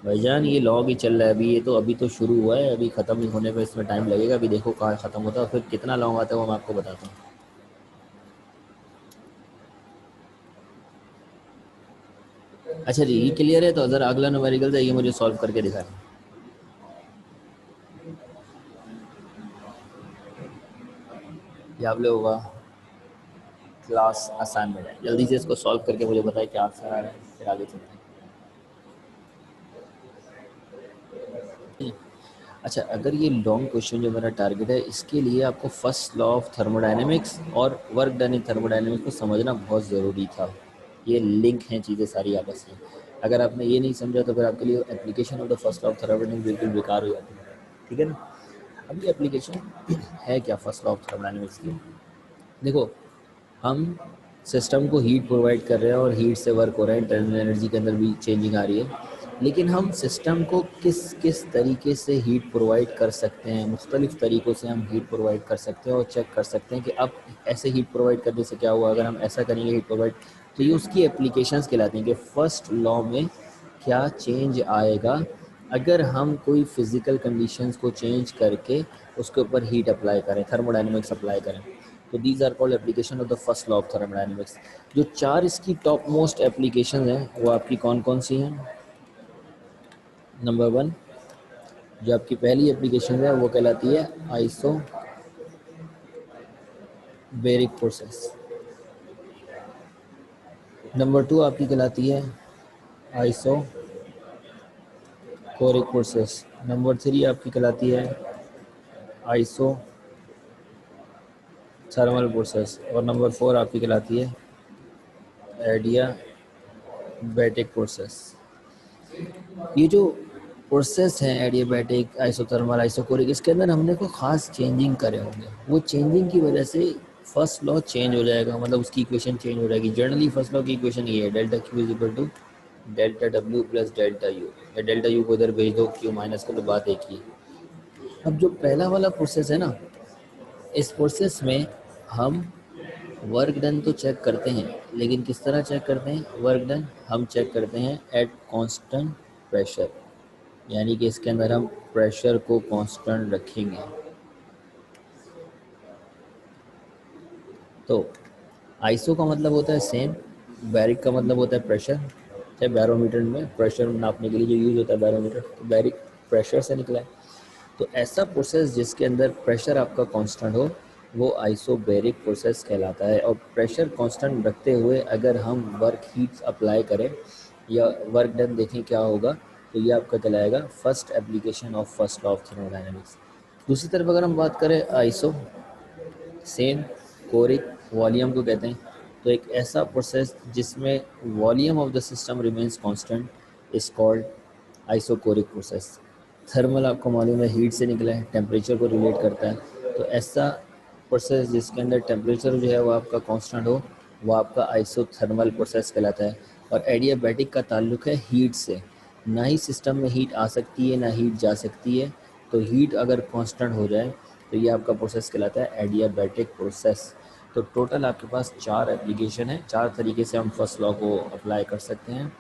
Speaker 1: भाईजान। ये लॉग ही चल रहा है अभी, ये तो अभी तो शुरू हुआ है, अभी ख़त्म नहीं होने पे इसमें टाइम लगेगा। अभी देखो कहाँ ख़त्म होता है, फिर कितना लॉन्ग आता है वो मैं आपको बताता हूँ। अच्छा जी, ये क्लियर है, तो ज़रा अगला न्यूमेरिकल है, ये मुझे सॉल्व करके दिखाएं। ये आप लोगों का क्लास असाइनमेंट है, जल्दी से इसको सॉल्व करके मुझे बताएं क्या आंसर आ रहा है, फिर आगे चलते हैं। अच्छा, अगर ये लॉन्ग क्वेश्चन जो मेरा टारगेट है, इसके लिए आपको फर्स्ट लॉ ऑफ थर्मोडायनेमिक्स और वर्क डन इन थर्मोडायनेमिक्स को समझना बहुत ज़रूरी था। ये लिंक हैं चीज़ें सारी आपस में। अगर आपने ये नहीं समझा तो फिर आपके लिए application of the first law of thermodynamics बिल्कुल बेकार हो जाती है, ठीक है ना। अब ये एप्लीकेशन है क्या फर्स्ट लॉ ऑफ थर्मोडायनेमिक्स की? देखो, हम सिस्टम को हीट प्रोवाइड कर रहे हैं और हीट से वर्क हो रहा है, इंटरनल एनर्जी के अंदर भी चेंजिंग आ रही है, लेकिन हम सिस्टम को किस किस तरीके से हीट प्रोवाइड कर सकते हैं, मुख्तलिफ़ तरीक़ों से हम हीट प्रोवाइड कर सकते हैं और चेक कर सकते हैं कि अब ऐसे हीट प्रोवाइड करने से क्या हुआ, अगर हम ऐसा करेंगे हीट प्रोवाइड, तो ये उसकी एप्लीकेशंस कहलाती हैं कि फ़र्स्ट लॉ में क्या चेंज आएगा अगर हम कोई फ़िज़िकल कंडीशंस को चेंज करके उसके ऊपर हीट अप्लाई करें, थर्मोडायनेमिक्स अप्लाई करें। तो these are called application of the first law of thermodynamics. जो 4 इसकी टॉप मोस्ट एप्लीकेशन हैं वो आपकी कौन कौन सी हैं? नंबर 1 जो आपकी पहली एप्लीकेशन है वो कहलाती है आइसोबैरिक प्रोसेस। नंबर 2 आपकी कहलाती है आइसोकोरिक प्रोसेस। नंबर 3 आपकी कहलाती है आइसो थर्मल प्रोसेस। और नंबर 4 आपकी कहलाती है एडियाबैटिक प्रोसेस। ये जो प्रोसेस हैं एडियाबैटिक, आइसोथर्मल, आइसोकोरिक, इसके अंदर हमने कोई ख़ास चेंजिंग करे होंगे, वो चेंजिंग की वजह से फर्स्ट लॉ चेंज हो जाएगा, मतलब उसकी इक्वेशन चेंज हो जाएगी। जनरली फर्स्ट लॉ की इक्वेशन ये है, delta Q is equal to delta W plus delta U, या डेल्टा यू को इधर भेज दो, क्यू माइनस कर दो, बात एक ही। अब जो पहला वाला प्रोसेस है ना, इस प्रोसेस में हम वर्क डन तो चेक करते हैं, लेकिन किस तरह चेक करते हैं वर्क डन? हम चेक करते हैं एट कांस्टेंट प्रेशर, यानी कि इसके अंदर हम प्रेशर को कांस्टेंट रखेंगे। तो आइसो का मतलब होता है सेम, बैरिक का मतलब होता है प्रेशर, चाहे बैरोमीटर में प्रेशर नापने के लिए जो यूज़ होता है बैरोमीटर, तो बैरिक प्रेशर से निकला है। तो ऐसा प्रोसेस जिसके अंदर प्रेशर आपका कांस्टेंट हो वो आइसोबैरिक प्रोसेस कहलाता है। और प्रेशर कांस्टेंट रखते हुए अगर हम वर्क हीट अप्लाई करें या वर्क डन देखें क्या होगा, तो ये आपका कहलाएगा first application of first law of thermodynamics. दूसरी तरफ अगर हम बात करें आइसो सेम कोरिक वॉल्यूम को कहते हैं, तो एक ऐसा प्रोसेस जिसमें volume of the system remains constant is called isochoric process. Thermal आपको मालूम है हीट से निकला है, टेम्परेचर को रिलेट करता है, तो ऐसा प्रोसेस जिसके अंदर टेम्परेचर जो है वो आपका कांस्टेंट हो वो आपका आइसोथर्मल प्रोसेस कहलाता है। और एडियाबैटिक का ताल्लुक है हीट से, ना ही सिस्टम में हीट आ सकती है ना हीट जा सकती है, तो हीट अगर कांस्टेंट हो जाए तो ये आपका प्रोसेस कहलाता है एडियाबैटिक प्रोसेस। तो टोटल आपके पास 4 एप्लीकेशन है, 4 तरीके से हम फर्स्ट लॉ को अप्लाई कर सकते हैं।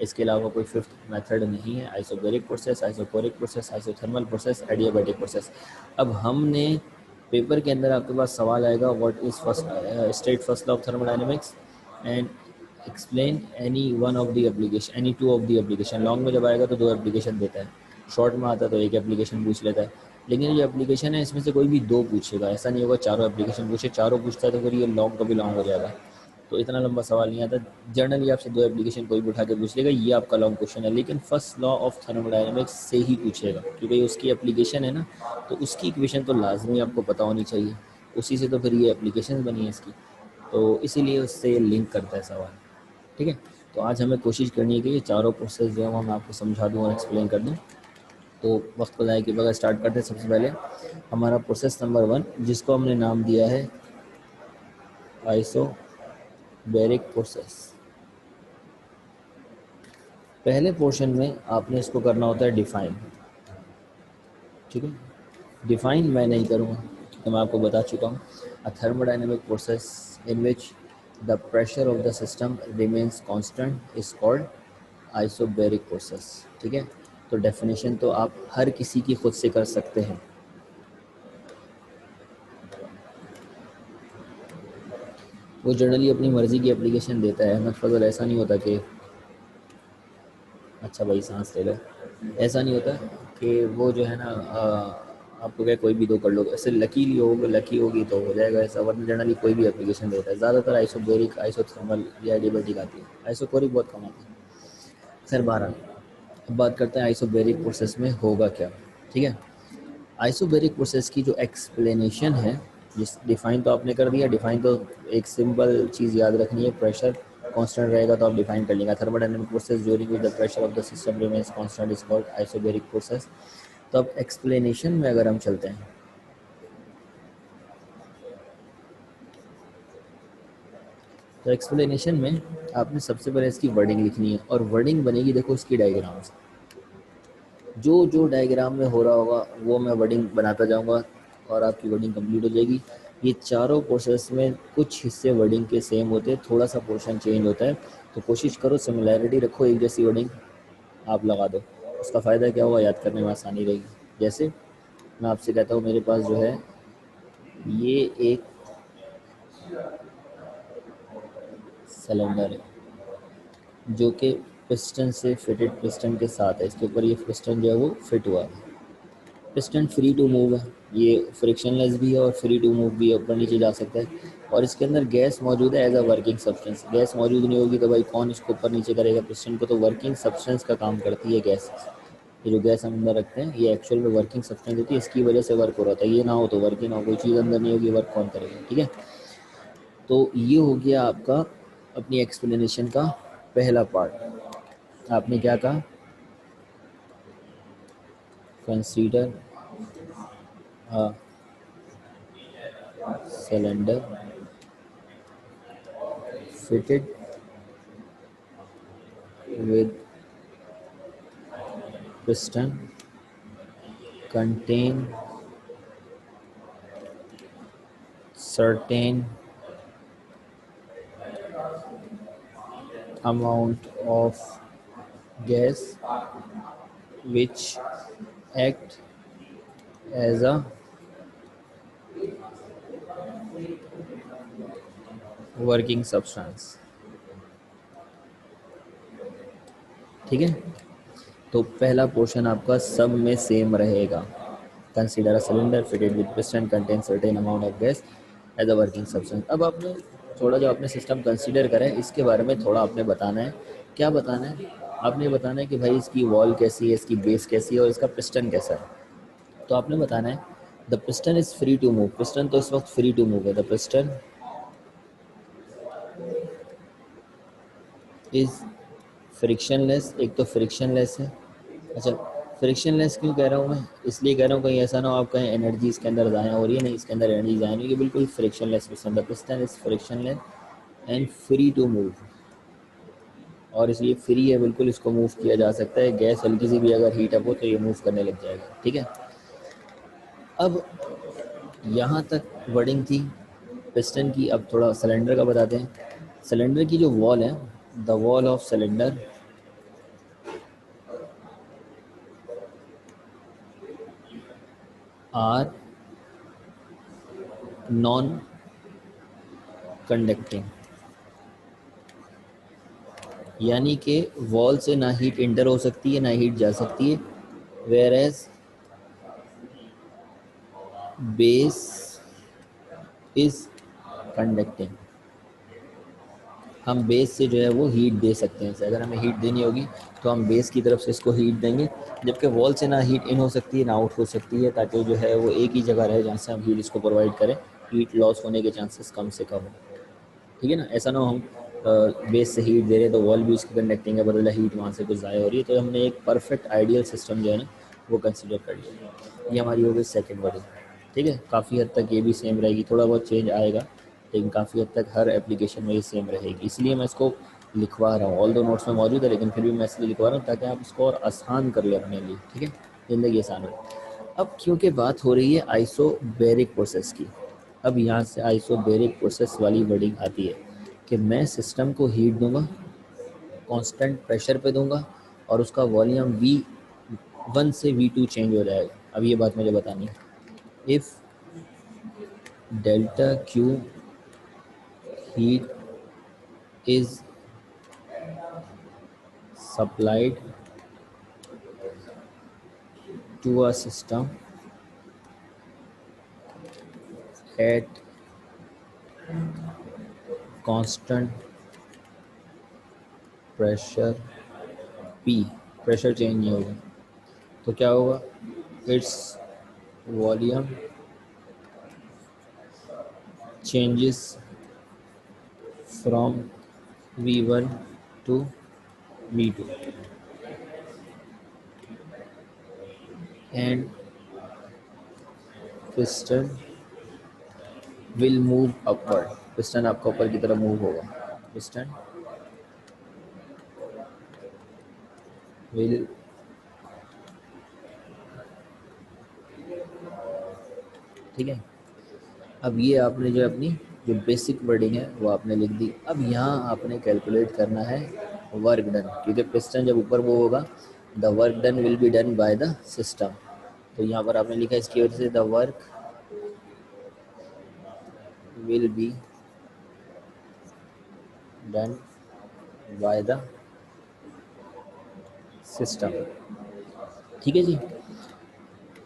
Speaker 1: इसके अलावा कोई फिफ्थ मेथड नहीं है। Isobaric process, isochoric process, isothermal process, adiabatic process. अब हमने पेपर के अंदर आपके पास सवाल आएगा what is first state first law of thermodynamics and explain any one of the application, any two of the application. Long में जब आएगा तो 2 एप्लीकेशन देता है, शॉर्ट में आता है तो 1 एप्लीकेशन पूछ लेता है। लेकिन ये एप्लीकेशन है इसमें से कोई भी 2 पूछेगा, ऐसा नहीं होगा चारों एप्लीकेशन पूछे। चारों पूछता है तो फिर ये लॉन्ग का भी लॉन्ग हो जाएगा, तो इतना लंबा सवाल नहीं आता। जनरली आपसे 2 एप्लीकेशन कोई भी उठा के पूछ लेगा, ये आपका लॉन्ग क्वेश्चन है। लेकिन फर्स्ट लॉ ऑफ थर्मोडायनेमिक्स से ही पूछेगा क्योंकि उसकी एप्लीकेशन है ना, तो उसकी इक्वेशन तो लाजमी आपको पता होनी चाहिए, उसी से तो फिर ये एप्लीकेशन बनी है इसकी, तो इसीलिए उससे लिंक करता है सवाल। ठीक है, तो आज हमें कोशिश करनी है कि ये चारों प्रोसेस जो है मैं आपको समझा दूँ और एक्सप्लेन कर दूँ। तो वक्त को ज़ाया किए बगैर स्टार्ट करते हैं। सबसे पहले हमारा प्रोसेस नंबर 1 जिसको हमने नाम दिया है आइसोबैरिक प्रोसेस। पहले पोर्शन में आपने इसको करना होता है डिफाइन। ठीक है, डिफाइन मैं नहीं करूँगा तो मैं आपको बता चुका हूँ। A thermodynamic process in which the pressure of the system remains constant is called isobaric process. ठीक है, तो डेफिनेशन तो आप हर किसी की खुद से कर सकते हैं। वो जनरली अपनी मर्ज़ी की एप्लीकेशन देता है। अहमद फजल ऐसा नहीं होता कि अच्छा भाई सांस ले लो, ऐसा नहीं होता कि वो जो है ना आपको क्या कोई भी 2 कर लो, ऐसे लकीली होगा, लकी होगी तो हो जाएगा ऐसा, वरना जनरली कोई भी एप्लीकेशन देता है। ज़्यादातर आइसोबैरिक, आइसोथर्मल या एडियाबैटिक आती है, आइसोकोरिक बहुत कम आती है। खैर बहरहाल अब बात करते हैं आइसोबैरिक प्रोसेस में होगा क्या। ठीक है, आइसोबैरिक प्रोसेस की जो एक्सप्लेनेशन है, जिस डिफ़ाइन तो आपने कर दिया। डिफ़ाइन तो एक सिंपल चीज़ याद रखनी है, प्रेशर कांस्टेंट रहेगा तो आप डिफाइन कर लेंगे। Thermodynamic process during which the pressure of the system remains constant is called isobaric process. तो अब एक्सप्लेनेशन में अगर हम चलते हैं, तो एक्सप्लेनेशन में आपने सबसे पहले इसकी वर्डिंग लिखनी है, और वर्डिंग बनेगी देखो इसकी डायग्राम से। जो जो डायग्राम में हो रहा होगा वो मैं वर्डिंग बनाता जाऊंगा और आपकी वर्डिंग कंप्लीट हो जाएगी। ये चारों प्रोसेस में कुछ हिस्से वर्डिंग के सेम होते हैं, थोड़ा सा पोर्शन चेंज होता है, तो कोशिश करो सिमिलैरिटी रखो, एक जैसी वर्डिंग आप लगा दो। उसका फ़ायदा क्या होगा, याद करने में आसानी रहेगी। जैसे मैं आपसे कहता हूँ मेरे पास जो है ये एक सिलेंडर है जो कि पिस्टन से फिटेड, पिस्टन के साथ है, इसके ऊपर ये पिस्टन जो है वो फिट हुआ है। पिस्टन फ्री टू मूव है, ये फ्रिक्शनलेस भी है और फ्री टू मूव भी है, ऊपर नीचे जा सकता है, और इसके अंदर गैस मौजूद है as a working substance. Gas मौजूद नहीं होगी तो भाई कौन इसको ऊपर नीचे करेगा, पिस्टन को, तो वर्किंग सब्सटेंस का काम करती है गैस। ये जो गैस हम अंदर रखते हैं ये एक्चुअल में वर्किंग सब्सटेंस होती है, इसकी वजह से वर्क हो रहा था। ये ना हो तो वर्किंग ना हो, कोई चीज़ अंदर नहीं होगी, वर्क कौन करेगा। ठीक है, तो ये हो गया आपका अपनी एक्सप्लेनेशन का पहला पार्ट। आपने क्या कहा, consider a cylinder fitted with piston contain certain amount of gas which act as a working substance। ठीक है, तो पहला पोर्शन आपका सब में सेम रहेगा। Consider a cylinder fitted with piston contain certain amount of gas as a working substance. अब आपने थोड़ा जो आपने सिस्टम कंसीडर करा है इसके बारे में थोड़ा आपने बताना है। क्या बताना है, आपने बताना है कि भाई इसकी वॉल कैसी है, इसकी बेस कैसी है और इसका पिस्टन कैसा है। तो आपने बताना है the piston is free to move. Piston तो इस वक्त फ्री टू मूव है। द पिस्टन इज़ फ्रिक्शनलेस, एक तो फ्रिक्शनलेस है। अच्छा, फ्रिक्शनलेस क्यों कह रहा हूँ मैं, इसलिए कह रहा हूँ कहीं ऐसा ना हो आप कहें एनर्जी इसके अंदर ज़ाया हो रही है, नहीं इसके अंदर एनर्जी ज़ाया नहीं, ये बिल्कुल frictionless piston. The piston is frictionless and free to move, और इसलिए फ्री है बिल्कुल, इसको मूव किया जा सकता है। गैस हल्की सी भी अगर हीट अप हो तो ये मूव करने लग जाएगा। ठीक है, अब यहाँ तक वर्डिंग थी। पिस्टन की अब थोड़ा सिलेंडर का बताते हैं। सिलेंडर की जो वॉल है, the wall of cylinder are non conducting, यानी कि वॉल से ना हीट इंटर हो सकती है ना हीट जा सकती है, whereas base is conducting. हम बेस से जो है वो हीट दे सकते हैं, अगर हमें हीट देनी होगी तो हम बेस की तरफ से इसको हीट देंगे, जबकि वॉल से ना हीट इन हो सकती है ना आउट हो सकती है, ताकि जो है वो एक ही जगह रहे जहाँ से हम हीट इसको प्रोवाइड करें, हीट लॉस होने के चांसेस कम से कम हो। ठीक है ना, ऐसा ना हो हम बेस से हीट दे रहे हैं तो वॉल भी उसकी कंडक्टिंग है, बदला हीट वहाँ से कुछ ज़ाया हो रही है, तो हमने एक परफेक्ट आइडियल सिस्टम जो है ना वो कंसिडर कर लिया। ये हमारी हो गई सेकेंड वर्डिंग। ठीक है, काफ़ी हद तक ये भी सेम रहेगी, थोड़ा बहुत चेंज आएगा लेकिन काफ़ी हद तक हर एप्लीकेशन में ये सेम रहेगी, इसलिए मैं इसको लिखवा रहा हूँ। ऑल दो नोट्स में मौजूद है लेकिन फिर भी मैं इसलिए लिखवा रहा हूँ ताकि आप इसको और आसान कर लें अपने लिए। ठीक है, ज़िंदगी आसान हो। अब क्योंकि बात हो रही है आइसोबैरिक प्रोसेस की, अब यहाँ से आइसोबैरिक प्रोसेस वाली वर्डिंग आती है कि मैं सिस्टम को हीट दूंगा, कांस्टेंट प्रेशर पे दूंगा और उसका वॉल्यूम V1 से V2 चेंज हो जाएगा। अब ये बात मुझे बतानी है, if delta Q heat is supplied to a system at constant pressure P, pressure change नहीं होगा तो क्या होगा, its volume changes from V1 to V2 and piston will move upward, piston आपका ऊपर की तरफ मूव होगा, पिस्टन will ठीक है। अब ये आपने जो अपनी जो बेसिक वर्डिंग है वो आपने लिख दी। अब यहाँ आपने कैलकुलेट करना है वर्क डन, क्योंकि पिस्टन जब ऊपर वो होगा the work done will be done by the system, तो यहाँ पर आपने लिखा इसकी वजह से the work will be done by the system. ठीक है जी।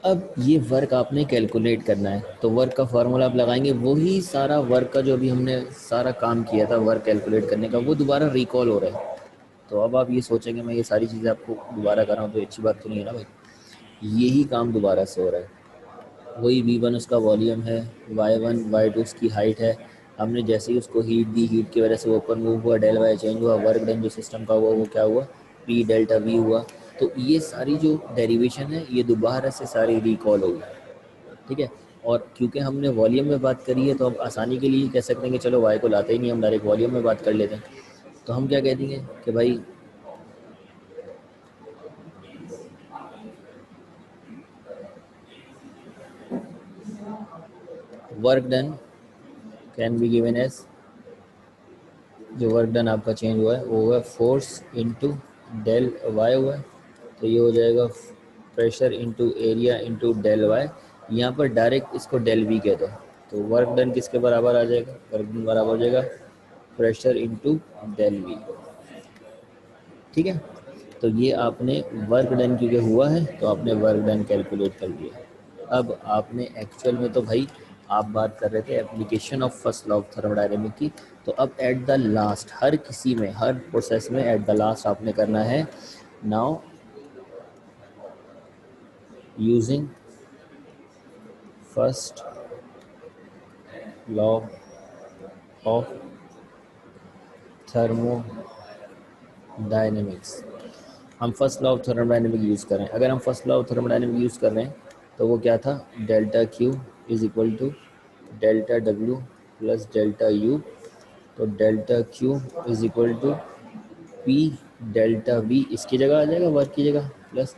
Speaker 1: अब ये वर्क आपने कैलकुलेट करना है, तो वर्क का फार्मूला आप लगाएंगे, वही सारा वर्क का जो अभी हमने सारा काम किया था वर्क कैलकुलेट करने का वो दोबारा रिकॉल हो रहा है। तो अब आप ये सोचेंगे मैं ये सारी चीज़ें आपको दोबारा कर रहा हूँ तो अच्छी बात तो नहीं है ना भाई, यही काम दोबारा से हो रहा है। वही V1 उसका वॉल्यूम है, Y1 Y2 उसकी हाइट है, हमने जैसे ही उसको हीट दी, हीट की वजह से वो ऊपर मूव हुआ, डेल वाई चेंज हुआ, वर्क डन जो सिस्टम का हुआ वो क्या हुआ, P डेल्टा V हुआ। तो ये सारी जो डेरिवेशन है ये दोबारा से सारी रिकॉल होगी। ठीक है, और क्योंकि हमने वॉल्यूम में बात करी है तो हम आसानी के लिए कह सकते हैं कि चलो वाई को लाते ही नहीं, हम डायरेक्ट वॉल्यूम में बात कर लेते हैं। तो हम क्या कह देंगे कि भाई work done can be given as, जो वर्क डन आपका चेंज हुआ है वो हुआ फोर्स इनटू डेल वाई हुआ है, तो ये हो जाएगा pressure into area into del Y. यहाँ पर डायरेक्ट इसको डेल वी कह दो, तो वर्क डन किसके बराबर आ जाएगा, वर्क डन बराबर हो जाएगा प्रेशर इनटू डेल वी। ठीक है, तो ये आपने वर्क डन क्योंकि हुआ है तो आपने वर्क डन कैलकुलेट कर लिया। अब आपने एक्चुअल में तो भाई आप बात कर रहे थे application of first law of thermodynamic की, तो अब एट द लास्ट हर किसी में हर प्रोसेस में एट द लास्ट आपने करना है now using first law of thermodynamics. हम first law of thermodynamic use कर रहे हैं, अगर हम first law of thermodynamic use कर रहे हैं तो वो क्या था, delta Q is equal to delta W plus delta U, तो delta Q is equal to P delta V इसकी जगह आ जाएगा वर्क की जगह, plus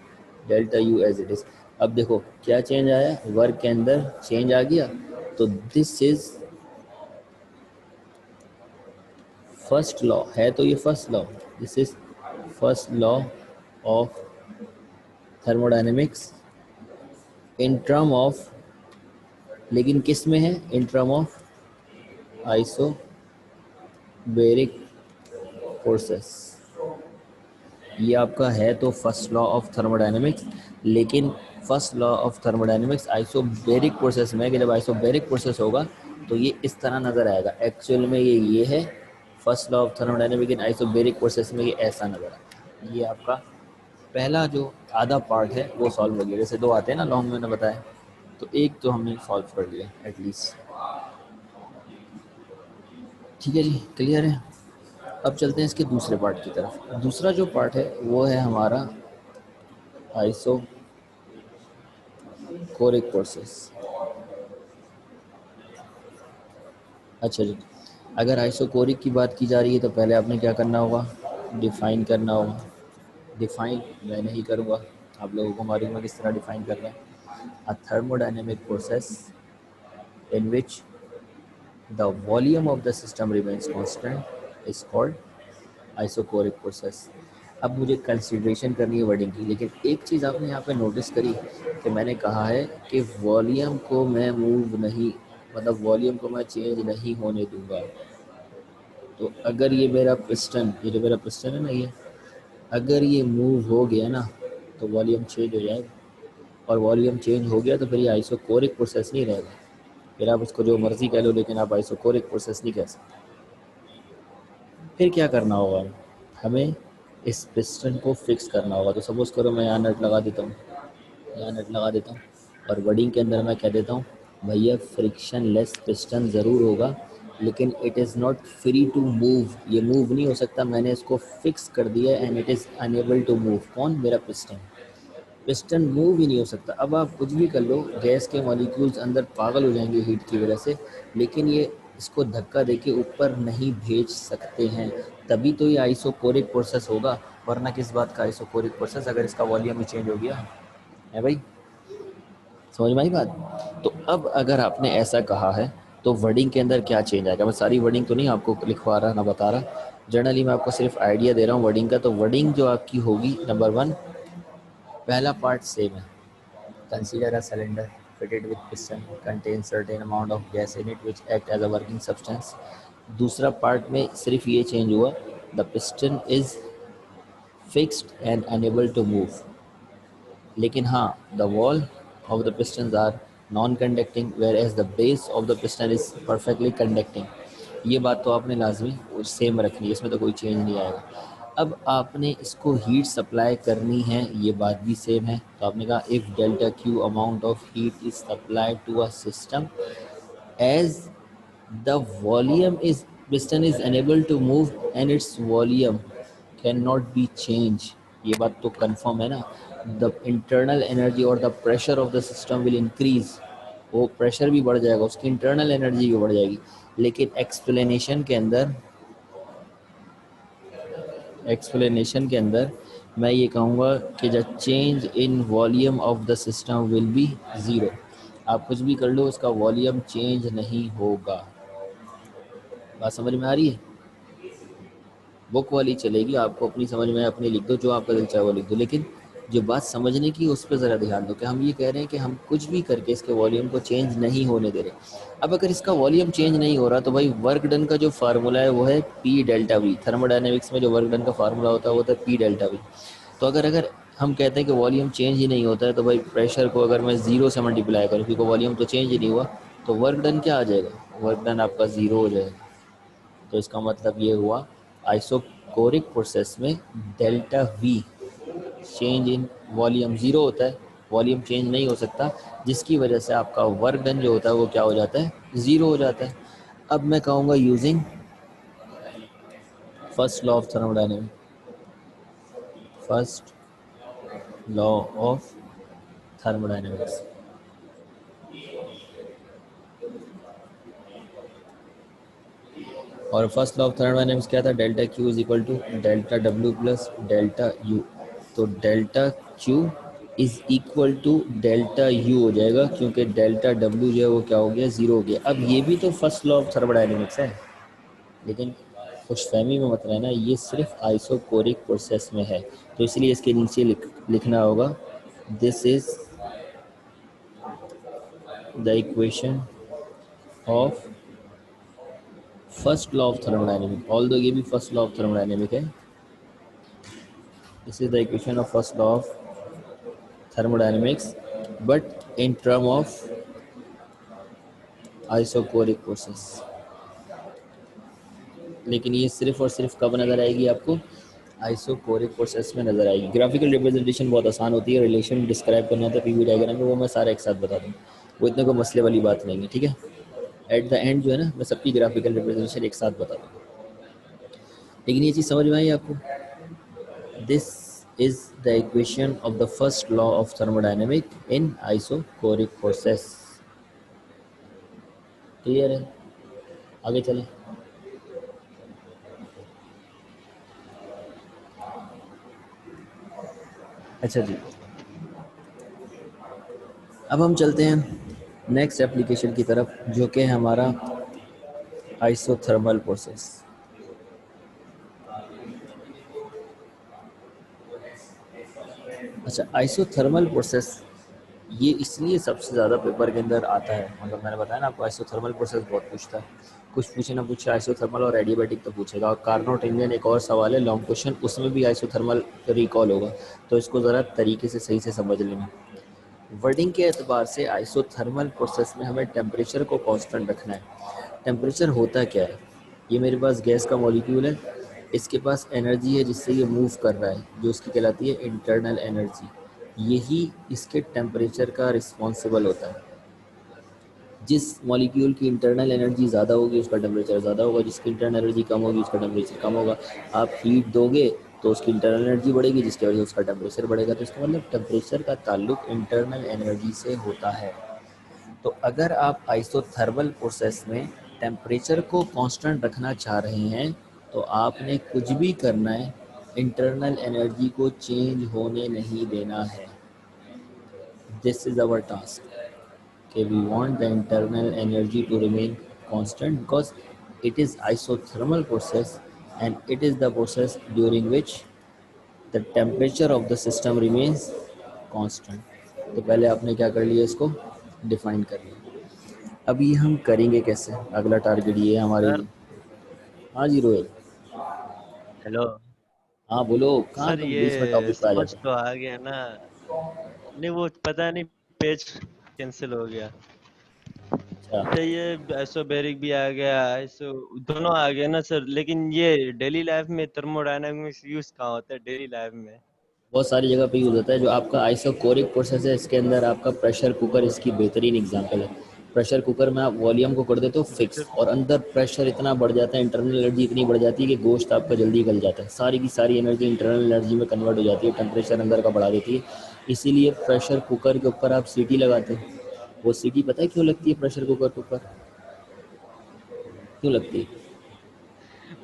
Speaker 1: delta U as it is. अब देखो क्या चेंज आया, वर्क के अंदर चेंज आ गया, तो दिस इज फर्स्ट लॉ है, तो ये first law, this is first law of thermodynamics in term of, लेकिन किस में है, इन टर्म ऑफ आइसोबैरिक फोर्सेस। ये आपका है तो फर्स्ट लॉ ऑफ थर्मोडायनेमिक्स, लेकिन first law of thermodynamics isobaric process में है कि जब आइसोबैरिक प्रोसेस होगा तो ये इस तरह नज़र आएगा। एक्चुअल में ये है first law of thermodynamics in isobaric process में ये ऐसा नज़र आएगा। ये आपका पहला जो आधा पार्ट है वो सॉल्व हो गया। जैसे दो आते हैं ना लॉन्ग, मैंने बताया, तो एक तो हमने सॉल्व कर लिया एटलीस्ट। ठीक है जी, क्लियर है। अब चलते हैं इसके दूसरे पार्ट की तरफ। दूसरा जो पार्ट है वो है हमारा आइसोकोरिक प्रोसेस। अच्छा जी, अगर आइसोकोरिक की बात की जा रही है तो पहले आपने क्या करना होगा, डिफ़ाइन करना होगा। डिफ़ाइन मैं नहीं करूँगा, आप लोगों को मालूम है किस तरह डिफ़ाइन कर रहे हैं। A thermodynamic process in which the volume of the system remains constant is called isochoric process. अब मुझे कंसिडरेशन करनी है वर्डिंग की, लेकिन एक चीज़ आपने यहाँ पे नोटिस करी कि मैंने कहा है कि वॉल्यूम को मैं मूव नहीं, मतलब वॉल्यूम को मैं चेंज नहीं होने दूंगा। तो अगर ये मेरा पिस्टन, ये जो मेरा पिस्टन है ना, ये अगर ये मूव हो गया ना तो वॉल्यूम चेंज हो जाएगा, और वॉल्यूम चेंज हो गया तो फिर ये आइसोकोरिक प्रोसेस नहीं रहेगा। फिर आप उसको जो मर्ज़ी कह लो, लेकिन आप आइसोकोरिक प्रोसेस नहीं कह सकते। फिर क्या करना होगा, हमें इस पिस्टन को फिक्स करना होगा। तो सपोज़ करो मैं यहाँ नट लगा देता हूँ, यहाँ नट लगा देता हूँ, और वर्डिंग के अंदर मैं कह देता हूँ भैया फ्रिक्शन लेस पिस्टन ज़रूर होगा, लेकिन it is not free to move, ये मूव नहीं हो सकता, मैंने इसको फिक्स कर दिया and it is unable to move. कौन, मेरा पिस्टन। पिस्टन मूव ही नहीं हो सकता। अब आप कुछ भी कर लो, गैस के मॉलिक्यूल्स अंदर पागल हो जाएंगे हीट की वजह से, लेकिन ये इसको धक्का देके ऊपर नहीं भेज सकते हैं। तभी तो ये आइसोकोरिक प्रोसेस होगा, वरना किस बात का आइसोकोरिक प्रोसेस अगर इसका वॉल्यूम ही चेंज हो गया है भाई। समझ में आई बात। तो अब अगर आपने ऐसा कहा है तो वर्डिंग के अंदर क्या चेंज आएगा। मैं सारी वर्डिंग तो नहीं आपको लिखवा रहा ना बता रहा, जनरली मैं आपको सिर्फ आइडिया दे रहा हूँ वर्डिंग का। तो वर्डिंग जो आपकी होगी, नंबर 1 पहला पार्ट सेम है, consider a cylinder fitted with piston contains certain amount of gas in it which act as a working substance। दूसरा पार्ट में सिर्फ ये चेंज हुआ, the piston is fixed and unable to move, लेकिन हाँ the wall of the piston are non conducting whereas the base of the piston is perfectly conducting. ये बात तो आपने लाजमी सेम रखनी है, इसमें तो कोई चेंज नहीं आएगा। अब आपने इसको हीट सप्लाई करनी है, ये बात भी सेम है। तो आपने कहा if delta Q amount of heat is supplied to a system as the volume is piston is unable to move and its volume can not be change. ये बात तो कंफर्म है ना। द इंटरनल एनर्जी और the pressure of the system will increase, वो pressure भी बढ़ जाएगा, उसकी इंटरनल एनर्जी भी बढ़ जाएगी। लेकिन एक्सप्लेनेशन के अंदर मैं ये कहूँगा कि the change in volume of the system will be zero. आप कुछ भी कर लो, उसका वॉल्यूम चेंज नहीं होगा। बात समझ में आ रही है। बुक वाली चलेगी, आपको अपनी समझ में अपनी लिख दो, जो आपका दिल चाहे वो लिख दो, लेकिन जो बात समझने की उस पर ज़रा ध्यान दो कि हम ये कह रहे हैं कि हम कुछ भी करके इसके वॉल्यूम को चेंज नहीं होने दे रहे। अब अगर इसका वॉल्यूम चेंज नहीं हो रहा तो भाई वर्क डन का जो फार्मूला है वो है पी डेल्टा वी। थर्मोडायनेमिक्स में जो वर्क डन का फार्मूला होता है वो होता है पी डेल्टा वी। तो अगर हम कहते हैं कि वॉल्यूम चेंज ही नहीं होता है, तो भाई प्रेशर को अगर मैं ज़ीरो से मल्टीप्लाई करूँ, क्योंकि वॉल्यूम तो चेंज ही नहीं हुआ, तो वर्क डन क्या आ जाएगा, वर्क डन आपका ज़ीरो हो जाएगा। तो इसका मतलब ये हुआ आइसोकोरिक प्रोसेस में delta we change in volume zero होता है, वॉल्यूम चेंज नहीं हो सकता, जिसकी वजह से आपका वर्क डन जो होता है वो क्या हो जाता है, ज़ीरो हो जाता है। अब मैं कहूँगा using first law of thermodynamics, first law of thermodynamics. और फर्स्ट लॉ ऑफ थर्मोडायनेमिक्स क्या था, delta Q is equal to delta W plus delta U. तो delta Q is equal to delta U हो जाएगा, क्योंकि डेल्टा डब्ल्यू जो है वो क्या हो गया, ज़ीरो हो गया। अब ये भी तो फर्स्ट लॉ ऑफ थर्मोडायनेमिक्स है, लेकिन खुशफहमी में मत रहना, ये सिर्फ आइसोकोरिक प्रोसेस में है, तो इसलिए इसके नीचे लिखना होगा this is the equation of first law of thermodynamic, all दो ये भी फर्स्ट लॉ ऑफ थर्मोडायनेमिक है। This is the equation of first law of thermodynamics but in term of isochoric process. लेकिन ये सिर्फ और सिर्फ कब नज़र आएगी आपको? आइसोकोरिक प्रोसेस में नज़र आएगी। ग्राफिकल रिप्रेजेंटेशन बहुत आसान होती है, रिलेशन डिस्क्राइब करना होता है पीवी डायग्राम में, वो मैं सारा एक साथ बता दूँ, वो इतने कोई मसले वाली बात नहीं है, ठीक है। एट द एंड जो है ना, मैं सबकी ग्राफिकल रिप्रेजेंटेशन एक साथ बता दूँ। लेकिन ये चीज़ समझ में आई आपको? This is the equation of the first law of thermodynamic in isochoric process. Clear है? आगे चलें। अच्छा जी, अब हम चलते हैं नेक्स्ट एप्लीकेशन की तरफ, जो कि है हमारा आइसोथर्मल प्रोसेस। अच्छा, आइसोथर्मल प्रोसेस ये इसलिए सबसे ज़्यादा पेपर के अंदर आता है, मतलब मैंने बताया ना आपको आइसोथर्मल प्रोसेस बहुत पूछता है, कुछ पूछे ना पूछे आइसोथर्मल और एडियाबैटिक तो पूछेगा, और कार्नोट इंडियन एक और सवाल है लॉन्ग क्वेश्चन, उसमें भी आइसोथर्मल रिकॉल होगा, तो इसको ज़रा तरीके से सही से समझ लेना। वर्डिंग के एतबार से आइसोथर्मल प्रोसेस में हमें टेम्परेचर को कांस्टेंट रखना है। टेम्परेचर होता क्या है? ये मेरे पास गैस का मॉलिक्यूल है, इसके पास एनर्जी है जिससे ये मूव कर रहा है, जो उसकी कहलाती है इंटरनल एनर्जी, यही इसके टेम्परेचर का रिस्पॉन्सिबल होता है। जिस मॉलिक्यूल की इंटरनल एनर्जी ज़्यादा होगी उसका टेम्परेचर ज़्यादा होगा, जिसकी इंटरनल एनर्जी कम होगी उसका टेम्परेचर कम होगा। आप हीट दोगे तो उसकी इंटरनल एनर्जी बढ़ेगी, जिसकी वजह से उसका टेम्परेचर बढ़ेगा। तो इसका मतलब टेम्परेचर का ताल्लुक इंटरनल एनर्जी से होता है। तो अगर आप आइसोथर्मल प्रोसेस में टेम्परेचर को कांस्टेंट रखना चाह रहे हैं तो आपने कुछ भी करना है, इंटरनल एनर्जी को चेंज होने नहीं देना है। दिस इज़ आवर टास्क कि we want the internal energy to remain constant because it is isothermal process and it is the process during which the temperature of the system remains constant. तो पहले आपने क्या कर लिया, इसको define कर लिया। अभी हम करेंगे कैसे, अगला टारगेट ये है हमारे
Speaker 3: सर।
Speaker 1: लिए। हाँ जी रोहित।
Speaker 3: हेलो
Speaker 1: हाँ बोलो, कहाँ
Speaker 3: सर,
Speaker 1: तुम बीच में
Speaker 3: ये
Speaker 1: टॉपिक पे आ
Speaker 3: समझ
Speaker 1: जाते
Speaker 3: तो आ गया ना? नहीं, वो पता नहीं, पेज कैंसिल हो गया।
Speaker 1: हो? अच्छा,
Speaker 3: अच्छा, ये आइसोबैरिक भी आ गया, आइसो दोनों आ गया ना सर, लेकिन ये डेली लाइफ में थर्मोडायनामिक्स यूज कहाँ होता है डेली लाइफ में?
Speaker 1: बहुत सारी जगह पे यूज़ होता है। जो आपका आइसोकोरिक प्रोसेस है इसके अंदर आपका प्रेशर कुकर इसकी बेहतरीन एग्जांपल है। प्रेशर कुकर में आप वॉल्यूम को कर देते हो फिक्स
Speaker 3: सिर्फ
Speaker 1: और अंदर प्रेशर इतना बढ़ जाता है, इंटरनल एनर्जी इतनी बढ़ जाती है कि गोश्त आपका जल्दी गल जाता है, सारी की सारी एनर्जी इंटरनल एनर्जी में कन्वर्ट हो जाती है, टेम्परेचर अंदर का बढ़ा देती है। इसीलिए प्रेशर कुकर के ऊपर आप सीटी लगाते हैं। वो सीटी पता है क्यों लगती है प्रेशर कुकर के ऊपर? क्यों लगती है?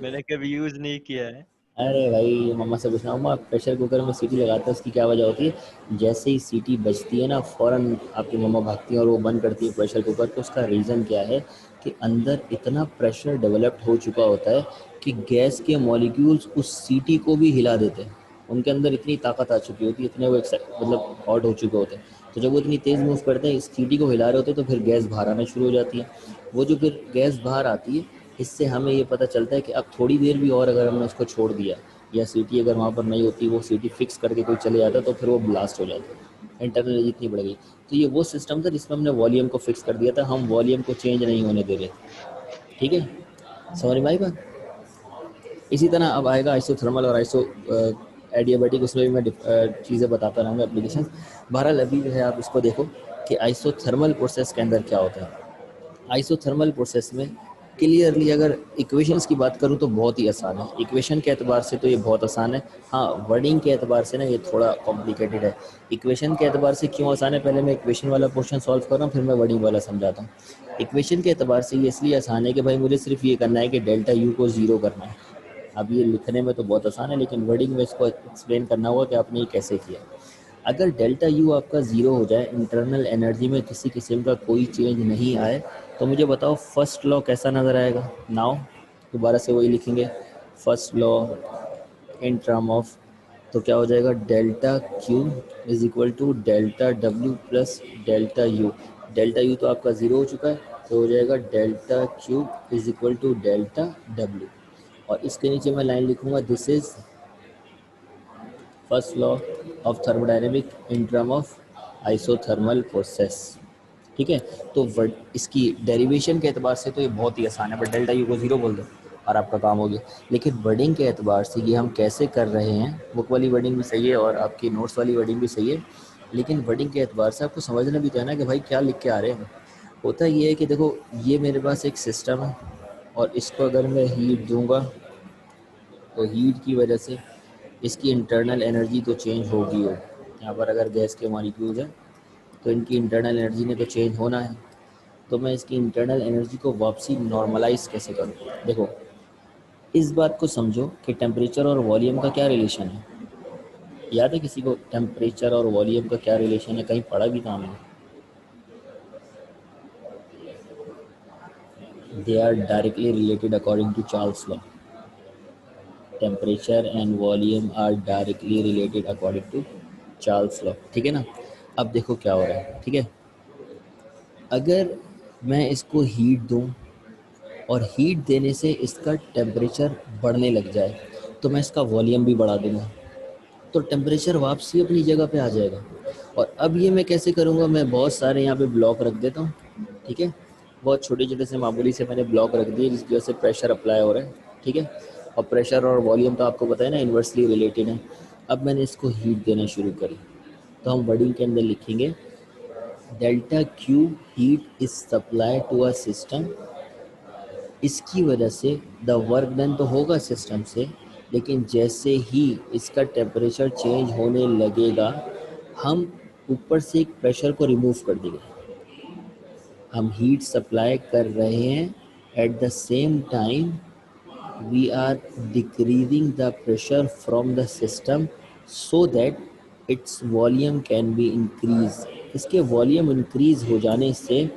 Speaker 3: मैंने कभी यूज नहीं किया है।
Speaker 1: अरे भाई मम्मा से पूछना, मम्मा प्रेशर कुकर में सीटी लगाते हैं उसकी क्या वजह होती है? जैसे ही सीटी बजती है ना फ़ौरन आपकी मम्मा भागती है और वो बंद करती है प्रेशर कुकर। तो उसका रीज़न क्या है कि अंदर इतना प्रेशर डेवलप्ड हो चुका होता है कि गैस के मॉलिक्यूल्स उस सीटी को भी हिला देते हैं। उनके अंदर इतनी ताकत आ चुकी होती है, इतने वो मतलब हॉट हो चुके होते हैं। तो जब वो इतनी तेज़ मूव करते हैं, इस सीटी को हिला रहे होते हैं, तो फिर गैस बाहर आना शुरू हो जाती है। वो जो फिर गैस बाहर आती है, इससे हमें ये पता चलता है कि अब थोड़ी देर भी और अगर हमने उसको छोड़ दिया या सीटी अगर वहाँ पर नहीं होती, वो सीटी फिक्स करके कोई चले जाता, तो फिर वो ब्लास्ट हो जाता है, इंटरनल एनर्जी इतनी बढ़ गई। तो ये वो सिस्टम था जिसमें हमने वॉल्यूम को फिक्स कर दिया था, हम वॉल्यूम को चेंज नहीं होने दे रहे। ठीक है, समझ में आई बात? इसी तरह अब आएगा आइसोथर्मल और आइसो एडियाबैटिक, उसमें भी मैं चीज़ें बताता रहूँगा एप्लीकेशन। बहरहाल अभी जो है आप इसको देखो कि आइसोथर्मल प्रोसेस के अंदर क्या होता है। आइसोथर्मल प्रोसेस में क्लियरली अगर इक्वेशंस की बात करूं तो बहुत ही आसान है। इक्वेशन के एतबार से तो ये बहुत आसान है, हाँ वर्डिंग के एतबार से ना ये थोड़ा कॉम्प्लिकेटेड है। इक्वेशन के एतबार से क्यों आसान है, पहले मैं इक्वेशन वाला पोर्शन सॉल्व कर रहा हूँ, फिर मैं वर्डिंग वाला समझाता हूँ। इक्वेशन के एतबार से ये इसलिए आसान है कि भाई मुझे सिर्फ ये करना है कि डेल्टा यू को ज़ीरो करना है। अब ये लिखने में तो बहुत आसान है, लेकिन वर्डिंग में इसको एक्सप्लेन करना होगा कि आपने ये कैसे किया। अगर डेल्टा यू आपका ज़ीरो हो जाए, इंटरनल एनर्जी में किसी किस्म का कोई चेंज नहीं आए, तो मुझे बताओ फर्स्ट लॉ कैसा नज़र आएगा। नाउ दोबारा से वही लिखेंगे, first law in term of, तो क्या हो जाएगा, delta Q is equal to delta W plus delta U. Delta U तो आपका ज़ीरो हो चुका है, तो हो जाएगा delta Q is equal to delta W. और इसके नीचे मैं लाइन लिखूंगा, this is first law of thermodynamic in term of isothermal process. ठीक है, तो इसकी डेरिवेशन के एतबार से तो ये बहुत ही आसान है, बट डेल्टा यू को ज़ीरो बोल दो और आपका काम हो गया। लेकिन वर्डिंग के एतबार से ये हम कैसे कर रहे हैं, बुक वाली वर्डिंग भी सही है और आपकी नोट्स वाली वर्डिंग भी सही है, लेकिन वर्डिंग के एतबार से आपको समझना भी तो है ना कि भाई क्या लिख के आ रहे हैं। होता ये है कि देखो, ये मेरे पास एक सिस्टम है और इसको अगर मैं हीट दूंगा तो हीट की वजह से इसकी इंटरनल एनर्जी तो चेंज होगी हो। यहाँ पर अगर गैस के मॉलिक्यूल्स हैं तो इनकी इंटरनल एनर्जी ने तो चेंज होना है। तो मैं इसकी इंटरनल एनर्जी को वापसी नॉर्मलाइज कैसे करूँ? देखो, इस बात को समझो कि टेम्परेचर और वॉल्यूम का क्या रिलेशन है। याद है किसी को टेम्परेचर और वॉल्यूम का क्या रिलेशन है? कहीं पढ़ा भी था हमने। They are directly related according to Charles law. Temperature and volume are directly related according to Charles law. ठीक है ना? अब देखो क्या हो रहा है। ठीक है, अगर मैं इसको हीट दूं और हीट देने से इसका टेम्परेचर बढ़ने लग जाए तो मैं इसका वॉल्यूम भी बढ़ा दूंगा, तो टेम्परेचर वापसी अपनी जगह पे आ जाएगा। और अब ये मैं कैसे करूँगा? मैं बहुत सारे यहाँ पे ब्लॉक रख देता हूँ। ठीक है, बहुत छोटे छोटे से मामूली से मैंने ब्लॉक रख दिए जिसकी वजह से प्रेशर अप्लाई हो रहा है। ठीक है, और प्रेशर और वॉल्यूम तो आपको पता है ना, इन्वर्सली रिलेटेड है। अब मैंने इसको हीट देना शुरू करी, तो हम वर्डिंग के अंदर लिखेंगे delta Q heat is supply to a system. इसकी वजह से द वर्क डन तो होगा सिस्टम से, लेकिन जैसे ही इसका टेम्परेचर चेंज होने लगेगा हम ऊपर से एक प्रेशर को रिमूव कर देंगे। हम हीट सप्लाई कर रहे हैं, at the same time we are decreasing the pressure from the system so that its volume can be increase. इसके वॉल्यूम इंक्रीज हो जाने से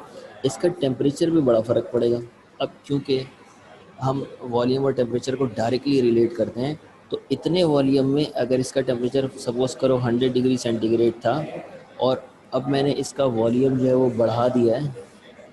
Speaker 1: इसका टेम्परेचर में बड़ा फ़र्क पड़ेगा। अब क्योंकि हम वॉल्यूम और टेम्परेचर को डायरेक्टली रिलेट करते हैं, तो इतने वॉल्यूम में अगर इसका टेम्परेचर सपोज करो 100 डिग्री सेंटीग्रेड था और अब मैंने इसका वॉल्यूम जो है वो बढ़ा दिया है,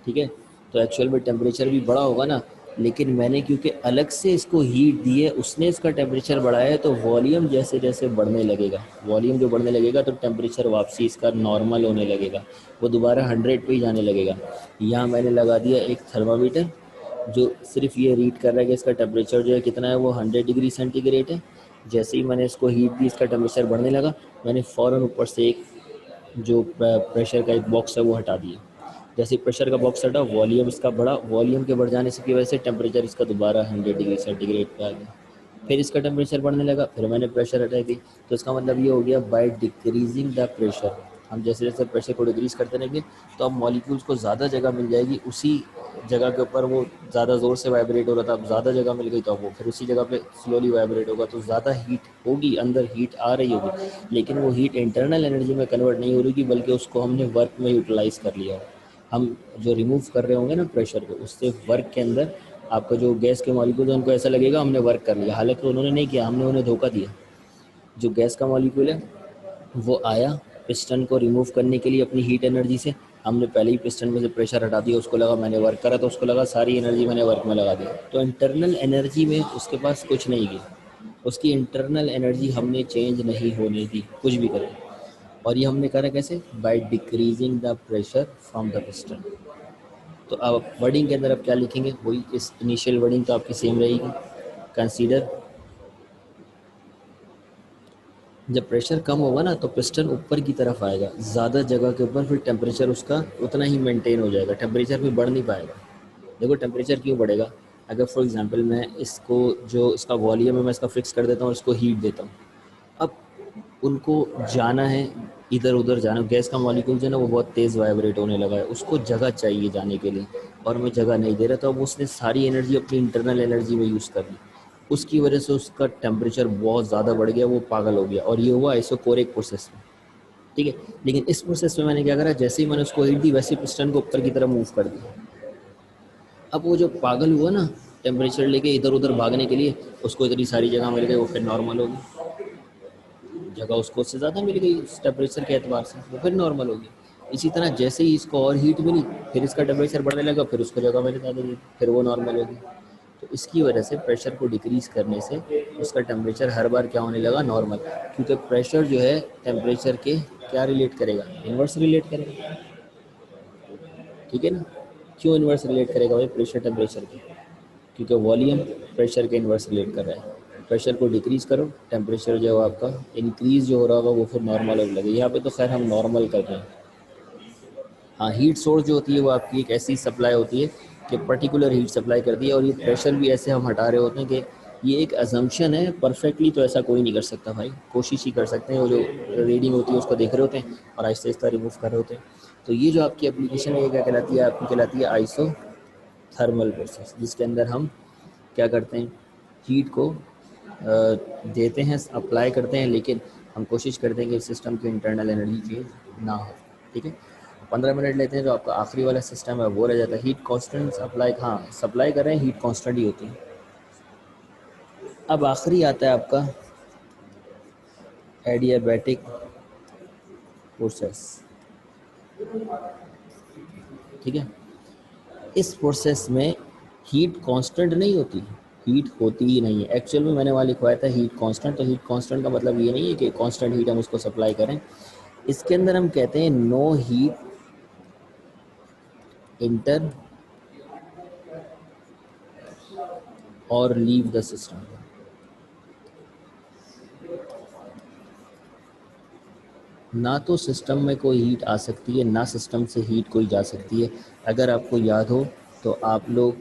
Speaker 1: ठीक है, तो एक्चुअल में टेम्परेचर भी बढ़ा होगा ना, लेकिन मैंने क्योंकि अलग से इसको हीट दी है, उसने इसका टेम्परेचर बढ़ाया है, तो वॉल्यूम जैसे जैसे बढ़ने लगेगा, वॉल्यूम जो बढ़ने लगेगा तो टेम्परेचर वापसी इसका नॉर्मल होने लगेगा, वो दोबारा 100 पे ही जाने लगेगा। यहाँ मैंने लगा दिया एक थर्मामीटर जो सिर्फ ये रीड कर रहा है कि इसका टेम्परेचर जो है कितना है, वो 100 डिग्री सेंटीग्रेड है। जैसे ही मैंने इसको हीट दी, इसका टेम्परेचर बढ़ने लगा, मैंने फ़ौरन ऊपर से एक जो प्रेशर का एक बॉक्स है वो हटा दिया। जैसे प्रेशर का बॉक्स हटा, वॉल्यूम इसका बढ़ा, वॉल्यूम के बढ़ जाने से की वजह से टेम्परेचर इसका दोबारा 100 डिग्री सेंटीग्रेड पे आ गया। फिर इसका टेम्परेचर बढ़ने लगा, फिर मैंने प्रेशर हटाई दी, तो इसका मतलब ये हो गया बाय डिक्रीजिंग द प्रेशर। हम जैसे जैसे प्रेशर को डिक्रीज करते रहेंगे तो अब मॉलिक्यूल्स को ज़्यादा जगह मिल जाएगी, उसी जगह के ऊपर वो ज़्यादा ज़ोर से वाइब्रेट हो रहा था, अब ज़्यादा जगह मिल गई तो अब वो फिर उसी जगह पे स्लोली वाइब्रेट होगा, तो ज़्यादा हीट होगी, अंदर हीट आ रही होगी, लेकिन वो हीट इंटरनल एनर्जी में कन्वर्ट नहीं हो रही थी, बल्कि उसको हमने वर्क में यूटिलाइज़ कर लिया। हम जो रिमूव कर रहे होंगे ना प्रेशर को, उससे वर्क के अंदर आपका जो गैस के मॉलिक्यूल है उनको ऐसा लगेगा हमने वर्क कर लिया, हालांकि उन्होंने नहीं किया, हमने उन्हें धोखा दिया। जो गैस का मॉलिक्यूल है वो आया पिस्टन को रिमूव करने के लिए अपनी हीट एनर्जी से, हमने पहले ही पिस्टन में से प्रेशर हटा दिया, उसको लगा मैंने वर्क करा, तो उसको लगा सारी एनर्जी मैंने वर्क में लगा दी, तो इंटरनल एनर्जी में उसके पास कुछ नहीं गया, उसकी इंटरनल एनर्जी हमने चेंज नहीं होने दी कुछ भी करें। और ये हमने करा कैसे? By decreasing the pressure from the piston. तो अब वर्डिंग के अंदर आप क्या लिखेंगे? वही इस इनिशियल वर्डिंग तो आपकी सेम रहेगी। कंसीडर, जब प्रेशर कम होगा ना तो पिस्टन ऊपर की तरफ आएगा, ज़्यादा जगह के ऊपर, फिर टेम्परेचर उसका उतना ही मेंटेन हो जाएगा, टेम्परेचर भी बढ़ नहीं पाएगा। देखो टेम्परेचर क्यों बढ़ेगा? अगर फॉर एग्जांपल मैं इसको, जो इसका वॉल्यूम है मैं इसका फिक्स कर देता हूँ, इसको हीट देता हूँ, अब उनको जाना है, इधर उधर जाना, गैस का मॉलिक्यूल जो है ना वो बहुत तेज़ वाइब्रेट होने लगा है, उसको जगह चाहिए जाने के लिए, और मैं जगह नहीं दे रहा, तो अब उसने सारी एनर्जी अपनी इंटरनल एनर्जी में यूज़ कर ली, उसकी वजह से उसका टेम्परेचर बहुत ज़्यादा बढ़ गया, वो पागल हो गया, और ये हुआ आइसोकोरिक प्रोसेस में। ठीक है, लेकिन इस प्रोसेस में मैंने क्या करा, जैसे ही मैंने उसको हीट दी वैसे पिस्टन को ऊपर की तरफ मूव कर दिया। अब वो जो पागल हुआ ना, टेम्परेचर लेके इधर उधर भागने के लिए उसको इतनी सारी जगह मिल गई, वो फिर नॉर्मल होगी। जगह उसको उससे ज़्यादा मिल गई उस टेम्परेचर के एतबार से, वो फिर नॉर्मल होगी। इसी तरह जैसे ही इसको और हीट मिली, फिर इसका टेम्परेचर बढ़ने लगा, फिर उसको जगह मिल ज़्यादा मिली, फिर वो नॉर्मल होगी। तो इसकी वजह से प्रेशर को डिक्रीज़ करने से उसका टेम्परेचर हर बार क्या होने लगा, नॉर्मल। क्योंकि प्रेशर जो है टेम्परेचर के क्या रिलेट करेगा, इन्वर्स रिलेट करेगा, ठीक है ना। क्यों इन्वर्स रिलेट करेगा भाई प्रेशर टेम्परेचर के? क्योंकि वॉल्यूम प्रेशर के इन्वर्स रिलेट कर रहा है। प्रेशर को डिक्रीज़ करो, टेम्परेचर जो है आपका इंक्रीज़ जो हो रहा होगा वो फिर नॉर्मल होने लगे। यहाँ पे तो खैर हम नॉर्मल कर रहे हैं। हाँ, हीट सोर्स जो होती है वो आपकी एक ऐसी सप्लाई होती है कि पर्टिकुलर हीट सप्लाई करती है, और ये प्रेशर भी ऐसे हम हटा रहे होते हैं कि ये एक अजम्पशन है। परफेक्टली तो ऐसा कोई नहीं कर सकता भाई, कोशिश ही कर सकते हैं। वो जो रीडिंग होती है उसको देख रहे होते हैं और आहिस्ता आहिस्ता रिमूव कर रहे होते हैं। तो ये जो आपकी एप्लीकेशन है ये क्या कहलाती है, आपकी कहलाती है आइसो थर्मल प्रोसेस, जिसके अंदर हम क्या करते हैं, हीट को देते हैं, अप्लाई करते हैं, लेकिन हम कोशिश करते हैं कि सिस्टम की इंटरनल एनर्जी चेंज ना हो, ठीक है। 15 मिनट लेते हैं, जो आपका आखिरी वाला सिस्टम है वो रह जाता है हीट कांस्टेंट सप्लाई। हाँ, सप्लाई कर रहे हैं, हीट कांस्टेंट ही होती है। अब आखिरी आता है आपका एडियाबैटिक प्रोसेस, ठीक है। इस प्रोसेस में हीट कांस्टेंट नहीं होती, हीट होती ही नहीं है। एक्चुअल में मैंने वहाँ लिखवाया था हीट कांस्टेंट, तो हीट कांस्टेंट का मतलब ये नहीं है कि कांस्टेंट हीट हम उसको सप्लाई करें। इसके अंदर हम कहते हैं no heat inter or leave the system. ना तो सिस्टम में कोई हीट आ सकती है, ना सिस्टम से हीट कोई जा सकती है। अगर आपको याद हो तो आप लोग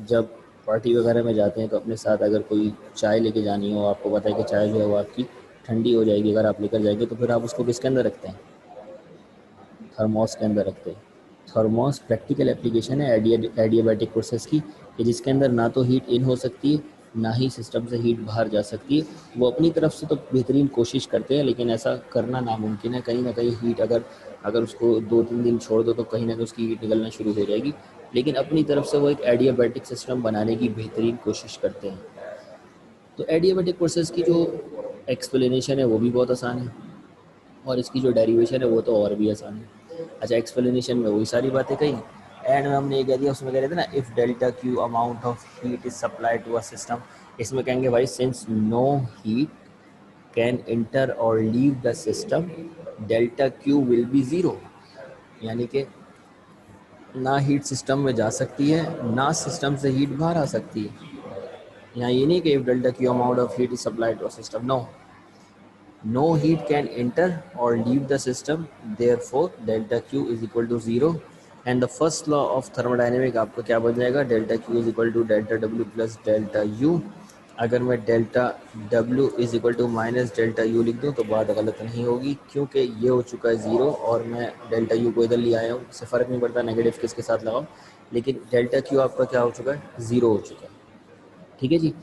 Speaker 1: जब पार्टी वगैरह में जाते हैं तो अपने साथ अगर कोई चाय लेके जानी हो, आपको पता है कि चाय जो है वो आपकी ठंडी हो जाएगी, अगर आप लेकर जाएंगे तो फिर आप उसको किसके अंदर रखते हैं, थर्मोस के अंदर रखते हैं। थर्मोस प्रैक्टिकल एप्लीकेशन है एडियाबैटिक प्रोसेस की, कि जिसके अंदर ना तो हीट इन हो सकती है, ना ही सिस्टम से हीट बाहर जा सकती है। वो अपनी तरफ से तो बेहतरीन कोशिश करते हैं, लेकिन ऐसा करना नामुमकिन है। कहीं ना कहीं हीट अगर अगर उसको 2-3 दिन छोड़ दो तो कहीं ना कहीं उसकी हीट निकलना शुरू हो जाएगी। लेकिन अपनी तरफ से वो एक एडियाबैटिक सिस्टम बनाने की बेहतरीन कोशिश करते हैं। तो एडियाबैटिक प्रोसेस की जो एक्सप्लेनेशन है वो भी बहुत आसान है, और इसकी जो डेरिवेशन है वो तो और भी आसान है। अच्छा, एक्सप्लेनेशन में वही सारी बातें कही, एंड में हमने ये कह दिया, उसमें कह रहे थे ना, if delta Q amount of heat is supply to a system. इसमें कहेंगे भाई since no heat can enter or leave the system, delta Q will be zero. यानी कि ना हीट सिस्टम में जा सकती है, ना सिस्टम से हीट बाहर आ सकती है। यहाँ ये नहीं कि if delta Q amount of heat is supplied to a system, no, no heat can enter or leave the system, therefore delta Q is equal to 0, and the first law of thermodynamic आपका क्या बन जाएगा, delta Q is equal to delta W plus delta U। अगर मैं delta W is equal to minus delta U लिख दूँ तो बात गलत नहीं होगी, क्योंकि ये हो चुका है 0 और मैं डेल्टा U को इधर ले आया हूँ। इससे फ़र्क नहीं पड़ता नेगेटिव किसके साथ लगाओ, लेकिन डेल्टा Q आपका क्या हो चुका है, 0 हो चुका है, ठीक है जी।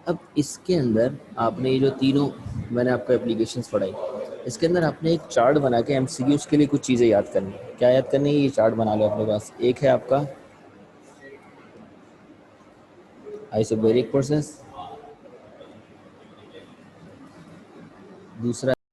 Speaker 1: अब इसके अंदर आपने ये जो तीनों मैंने आपको एप्लीकेशंस पढ़ाई, इसके अंदर आपने एक चार्ट बना के एमसीक्यूज़ के लिए कुछ चीज़ें याद करनी है। क्या याद करनी है, ये चार्ट बना लो अपने पास। एक है आपका आइसोबैरिक प्रोसेस, दूसरा